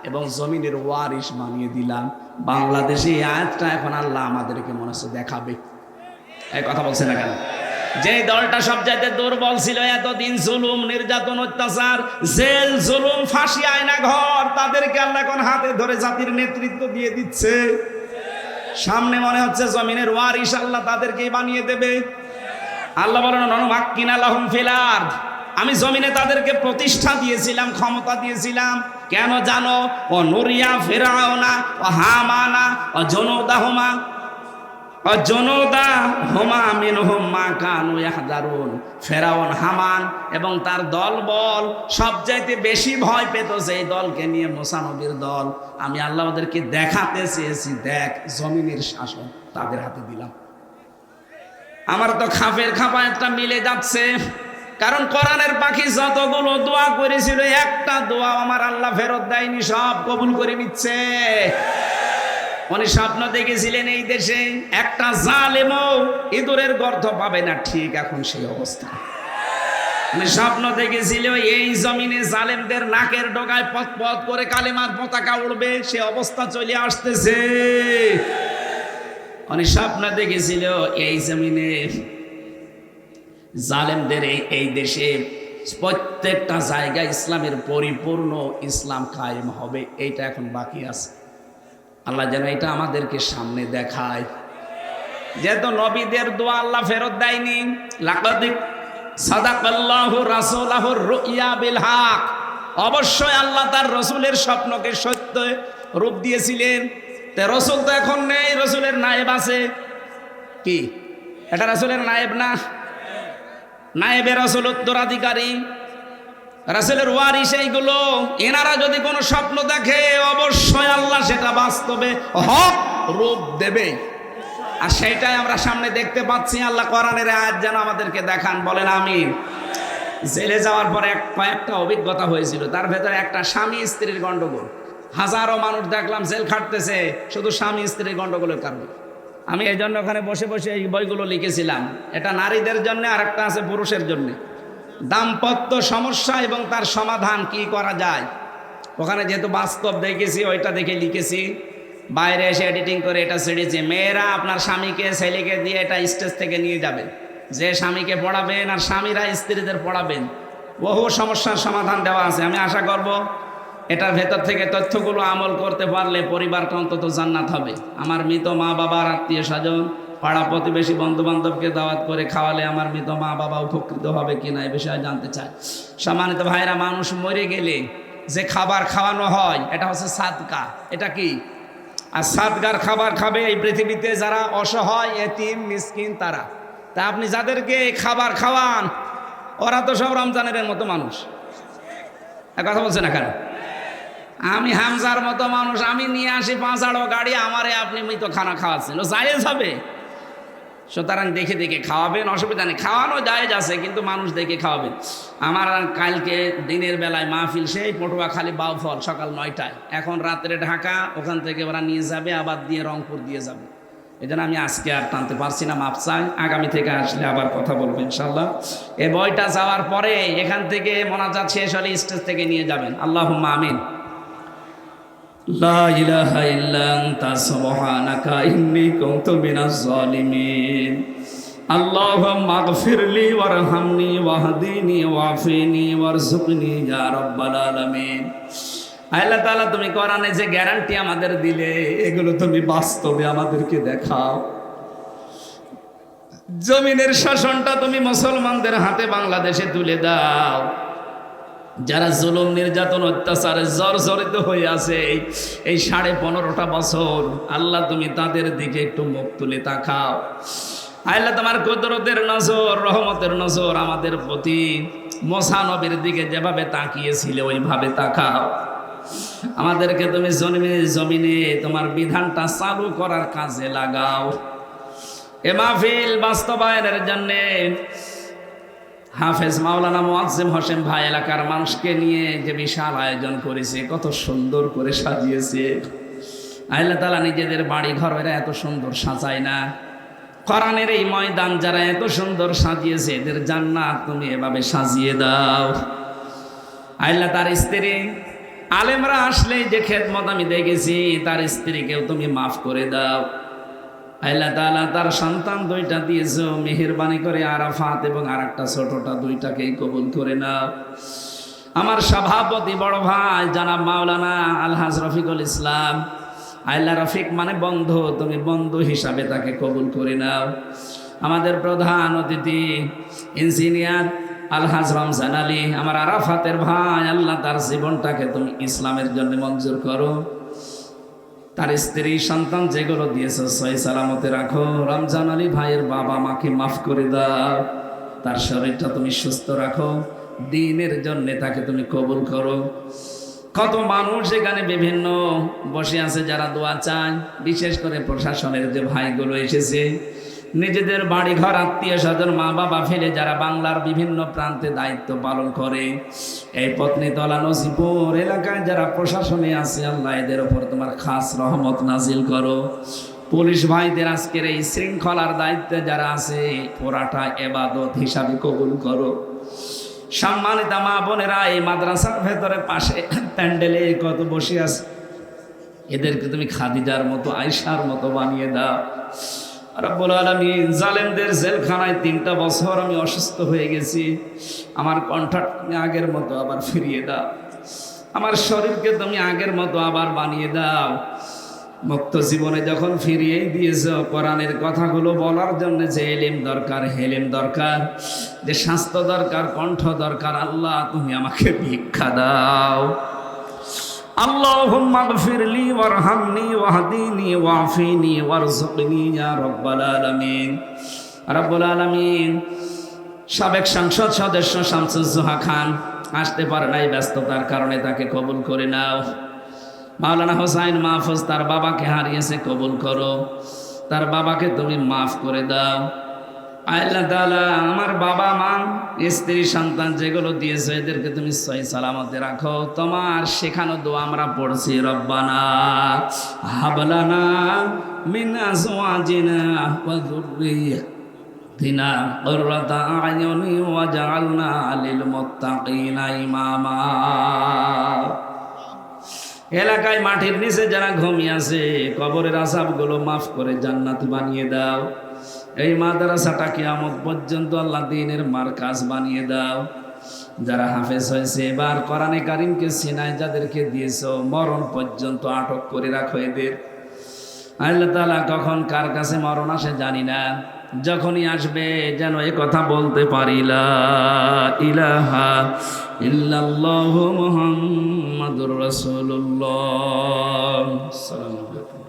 এবং জমিনের ওয়ারিশ বানিয়ে দিলাম। বাংলাদেশে এই আয়াতটা এখন আল্লাহ আমাদেরকে মনে হচ্ছে দেখাবে। এই কথা বলছে না কেন? যে দলটা সবচাইতে দুর্বল ছিল, এতদিন জুলুম নির্যাতন অত্যাচার, জেল জুলুম ফাঁসি আয়না ঘর, তাদেরকে আল্লাহ এখন হাতে ধরে জাতির নেতৃত্ব দিয়ে দিচ্ছে। সামনে মনে হচ্ছে জমিনের ওয়ারিশ আল্লাহ তাদেরকেই বানিয়ে দেবে। আল্লাহ বলেন অনুমাক্কিনা লাহুম ফিল আরদ, আমি জমিনে তাদেরকে প্রতিষ্ঠা দিয়েছিলাম, ক্ষমতা দিয়েছিলাম। কেন জানো? ও নুরিয়া ফিরাউনা ও হামানা ও জুনুদাহুমা ও জুনুদাহুমা মিনহুম মা কানু ইয়াহদারুন। ফেরাউন, হামান এবং তার দল বল সবচাইতে বেশি ভয় পেত সেই দলকে নিয়ে, মুসা নবীর দল। আমি আল্লাহ ওদেরকে দেখাতে চেয়েছি, দেখ জমিনের শাসন তাদের হাতে দিলাম। আমার তো খাপের খাপা একটা মিলে যাচ্ছে, কারণ কোরআনের পাখি যতগুলো দোয়া করেছিল, একটা দোয়া আমার আল্লাহ ফেরত দেয়নি, সব কবুল করে নিচ্ছে। উনি স্বপ্ন দেখেছিলেন এই দেশে একটা জালেমও ইঁদুরের গর্ত পাবে না, ঠিক এখন সেই অবস্থা। উনি স্বপ্ন দেখেছিল এই জমিনে জালেমদের নাকের ডগায় পথ পথ করে কালেমার পতাকা উড়বে, সে অবস্থা চলে আসতেছে। উনি স্বপ্ন দেখেছিল এই জমিনে জালেমদের এই দেশে প্রত্যেকটা জায়গায় ইসলামের পরিপূর্ণ ইসলাম কায়েম হবে। এইটা এখন বাকি আছে। আল্লাহ যেন এটা আমাদেরকে সামনে দেখায়। যেহেতু নবীদের দোয়া আল্লাহ ফেরত দেয়নি, লাকাদ সাদাকাল্লাহু রাসূলাহুর রুইয়া বিল হক, অবশ্যই আল্লাহ তার রসুলের স্বপ্নকে সত্য রূপ দিয়েছিলেন। তে রসুল তো এখন নেই, রসুলের নায়েব আছে। কি এটা রসুলের নায়েব না? নায়েবে রসুল উত্তরাধিকারী, রাসূলের ওয়ারিস এইগুলো। এনারা যদি কোনো স্বপ্ন দেখে, অবশ্যই আল্লাহ সেটা বাস্তবে হক রূপ দেবে। আর সেইটাই আমরা সামনে দেখতে পাচ্ছি। আল্লাহ কোরআনের আয়াত যেন আমাদেরকে দেখান, বলেন আমিন। জেলে যাওয়ার পরে কয়েকটা অভিজ্ঞতা হয়েছিল, তার ভেতরে একটা স্বামী স্ত্রীর গন্ডগোল। হাজারো মানুষ দেখলাম জেল খাটতেছে শুধু স্বামী স্ত্রীর গন্ডগোলের কারণে। আমি এই জন্য ওখানে বসে বসে এই বইগুলো লিখেছিলাম। এটা নারীদের জন্য, আর একটা আছে পুরুষের জন্য। দাম্পত্য সমস্যা এবং তার সমাধান কি করা যায়, ওখানে যেহেতু বাস্তব দেখেছি ওইটা দেখে লিখেছি। বাইরে এসে এডিটিং করে এটা ছেড়েছি। মেয়েরা আপনার স্বামীকে ছেলেকে দিয়ে এটা স্টেজ থেকে নিয়ে যাবেন, যে স্বামীকে পড়াবেন, আর স্বামীরা স্ত্রীদের পড়াবেন। বহু সমস্যার সমাধান দেওয়া আছে। আমি আশা করব এটার ভেতর থেকে তথ্যগুলো আমল করতে পারলে পরিবারটা অন্তত জান্নাত হবে। আমার মৃত মা বাবার আত্মীয় স্বজন, পাড়া প্রতিবেশী, বন্ধু বান্ধবকে দাওয়াত করে খাওয়ালে আমার মৃত মা বাবা উপকৃত হবে কিনা এ বিষয়ে জানতে চাই। সম্মানিত ভাইরা, মানুষ মরে গেলে যে খাবার খাওয়ানো হয় এটা হচ্ছে সাদকা। এটা কি? আর সাদগার খাবার খাবে এই পৃথিবীতে যারা অসহায়, এতিম, মিসকিন, তারা। তা আপনি যাদেরকে খাবার খাওয়ান ওরা তো সব রমজানের মতো মানুষ। কথা বলছে না কেন? আমি হামজার মতো মানুষ, আমি নিয়ে আসি 5 গাড়ি, আমারে আপনি মৃত খানা খাওয়াচ্ছেন, ও জায়েজ হবে? সুতরাং দেখে দেখে খাওয়াবেন, অসুবিধা নেই, খাওয়ানো জায়েজ আছে, কিন্তু মানুষ দেখে খাওয়াবেন। আমার কালকে দিনের বেলায় মাহফিল সেই পটুয়াখালী বাউফল সকাল 9টায়, এখন রাত্রে ঢাকা, ওখান থেকে ওরা নিয়ে যাবে আবার দিয়ে রংপুর দিয়ে যাবে। এই জন্য আমি আজকে আর টানতে পারছি না, মাপ চাই, আগামী থেকে আসলে আবার কথা বলবো ইনশাল্লাহ। এই বইটা যাওয়ার পরে এখান থেকে মোনাজাত শেষ হলে স্টেজ থেকে নিয়ে যাবেন। আল্লাহুম্মা আমিন। লা ইলাহা ইল্লা আনতা সুবহানাকা ইন্নী কুনতু মিনাজ জালিমিন। আল্লাহুম্মা আগফিরলি ওয়ারহামনি ওয়াহদিনি ওয়াফিনি ওয়ারযুকনি ইয়া রাব্বাল আলামিন। আল্লাহ তাআলা, তুমি কোরআনে যে গ্যারান্টি আমাদের দিলে, এগুলো তুমি বাস্তবে আমাদেরকে দেখাও। জমিনের শাসনটা তুমি মুসলমানদের হাতে বাংলাদেশে তুলে দাও। যারা জুলুম নির্যাতন অত্যাচারে জর্জরিত হয়ে আছে এই 15.5 বছর, আল্লাহ তুমি তাদের দিকে একটু মুখ তুলে তাকাও। আল্লাহ তোমার কুদরতের নজর, রহমতের নজর আমাদের প্রতি মুসা নবীর দিকে যেভাবে তাকিয়েছিলে ওইভাবে তাকাও। আমাদেরকে তুমি জমিনে তোমার বিধানটা চালু করার কাজে লাগাও। এ মাহফিল বাস্তবায়নের জন্যে হাফেজ মাওলানা মুআজ্জিম হোসেন ভাই এলাকার মানুষকে নিয়ে যে বিশাল আয়োজন করেছে, কত সুন্দর করে সাজিয়েছে। আল্লাহ তাআলা নিজেদের বাড়ি ঘর এরা এত সুন্দর সাজায় না, কোরআনের এই ময়দান যারা এত সুন্দর সাজিয়েছে, এদের জান্নাত তুমি এভাবে সাজিয়ে দাও। আল্লাহ তার স্ত্রী আলেমরা আসলেই যে খেদমত আমি দেখেছি, তার স্ত্রীকেও তুমি মাফ করে দাও। আল্লাহ তাআলা তার সন্তান 2টা দিয়েছো, মেহেরবানি করে আরাফাত এবং আরেকটা ছোটটা, 2টাকেই কবুল করে নাও। আমার সভাপতি বড় ভাই জনাব মাওলানা আলহাজ রফিকুল ইসলাম, আল্লাহ রফিক মানে বন্ধু, তুমি বন্ধু হিসাবে তাকে কবুল করে নাও। আমাদের প্রধান অতিথি ইঞ্জিনিয়ার আলহাজ রমজান আলী, আমার আরাফাতের ভাই, আল্লাহ তার জীবনটাকে তুমি ইসলামের জন্য মঞ্জুর করো। তার স্ত্রী সন্তান যেগুলো দিয়েছো সহি সালামতে রাখো। রমজান আলী ভাইয়ের বাবা মাকে মাফ করে দাও, তার শরীরটা তুমি সুস্থ রাখো, দ্বীনের জন্য তাকে তুমি কবুল করো। কত মানুষ এখানে বিভিন্ন বসে আছে যারা দোয়া চায়, বিশেষ করে প্রশাসনের যে ভাইগুলো এসেছে, নিজেদের বাড়ি ঘর আত্মীয় স্বজন মা বাবা ফেলে যারা বাংলার বিভিন্ন প্রান্তে দায়িত্ব পালন করে, এই পত্নীতলা নজিপুর এলাকায় যারা প্রশাসনে আছে, আল্লাহ এদের ওপর তোমার খাস রহমত নাজিল করো। পুলিশ ভাইদের আজকের এই শৃঙ্খলার দায়িত্বে যারা আছে, পুরাটা ইবাদত হিসাবে কবুল করো। সম্মানিত মা বোনেরা, এই মাদ্রাসার ভেতরে পাশে প্যান্ডেলে কত বসে আছে, এদেরকে তুমি খাদিজার মতো আয়েশার মতো বানিয়ে দাও। রব্বুল আলামিন, জালেমদের জেলখানায় 3টা বছর আমি অসুস্থ হয়ে গেছি, আমার কণ্ঠটা আগের মতো আবার ফিরিয়ে দাও, আমার শরীরকে তুমি আগের মতো আবার বানিয়ে দাও। মুক্ত জীবনে যখন ফিরিয়ে দিয়েছ, কোরআনের কথাগুলো বলার জন্য যে এলেম দরকার, হেলেম দরকার, যে স্বাস্থ্য দরকার, কণ্ঠ দরকার, আল্লাহ তুমি আমাকে ভিক্ষা দাও। আল্লাহুম্মা গফিরলি ওয়ারহামনি ওয়াহদিনি ওয়াফিনি ওয়ারযুকনি ইয়া রাব্বাল আলামিন। রাব্বুল আলামিন, সাবেক সংসদ সদস্য শামসুজ্জোহা খান আসতে পারে নাই, ব্যস্ততার কারণে, তাকে কবুল করে নাও। মাওলানা হোসাইন মাহফুজ তার বাবাকে হারিয়েছে, কবুল করো, তার বাবাকে তুমি মাফ করে দাও। আল্লাহ তাআলা, আমার বাবা মা স্ত্রী সন্তান যেগুলো দিয়েছে, এদেরকে তুমি সহি সালামতে রাখো। তোমার শেখানো দোয়া আমরা পড়ছি, রব্বানা হাবলানা মিন আজওয়াজিনা ওয়া যুররিয়াতিনা কুররাতা আয়ুনি ওয়াজআলনা লিল মুত্তাকিনা ইমামা। এলাকায় মাটির নিচে যারা ঘুমিয়ে আছে, কবরের আযাবগুলো মাফ করে জান্নাত বানিয়ে দাও। এই মাদ্রাসাটা কিয়ামত পর্যন্ত আল্লাহ দ্বীনের মারকাজ বানিয়ে দাও। যারা হাফেজ হয়েছে, এবার কোরআনে কারিমকে সিনায় যাদেরকে দিয়েছো, মরণ পর্যন্ত আটক করে রাখো এদের। আল্লাহ তাআলা, কখন কার কাছে মরণ আসে জানি না, যখনই আসবে যেন এই কথা বলতে পারি, লা ইলাহা ইল্লাল্লাহু মুহাম্মাদুর রাসূলুল্লাহ। আসসালামু আলাইকুম।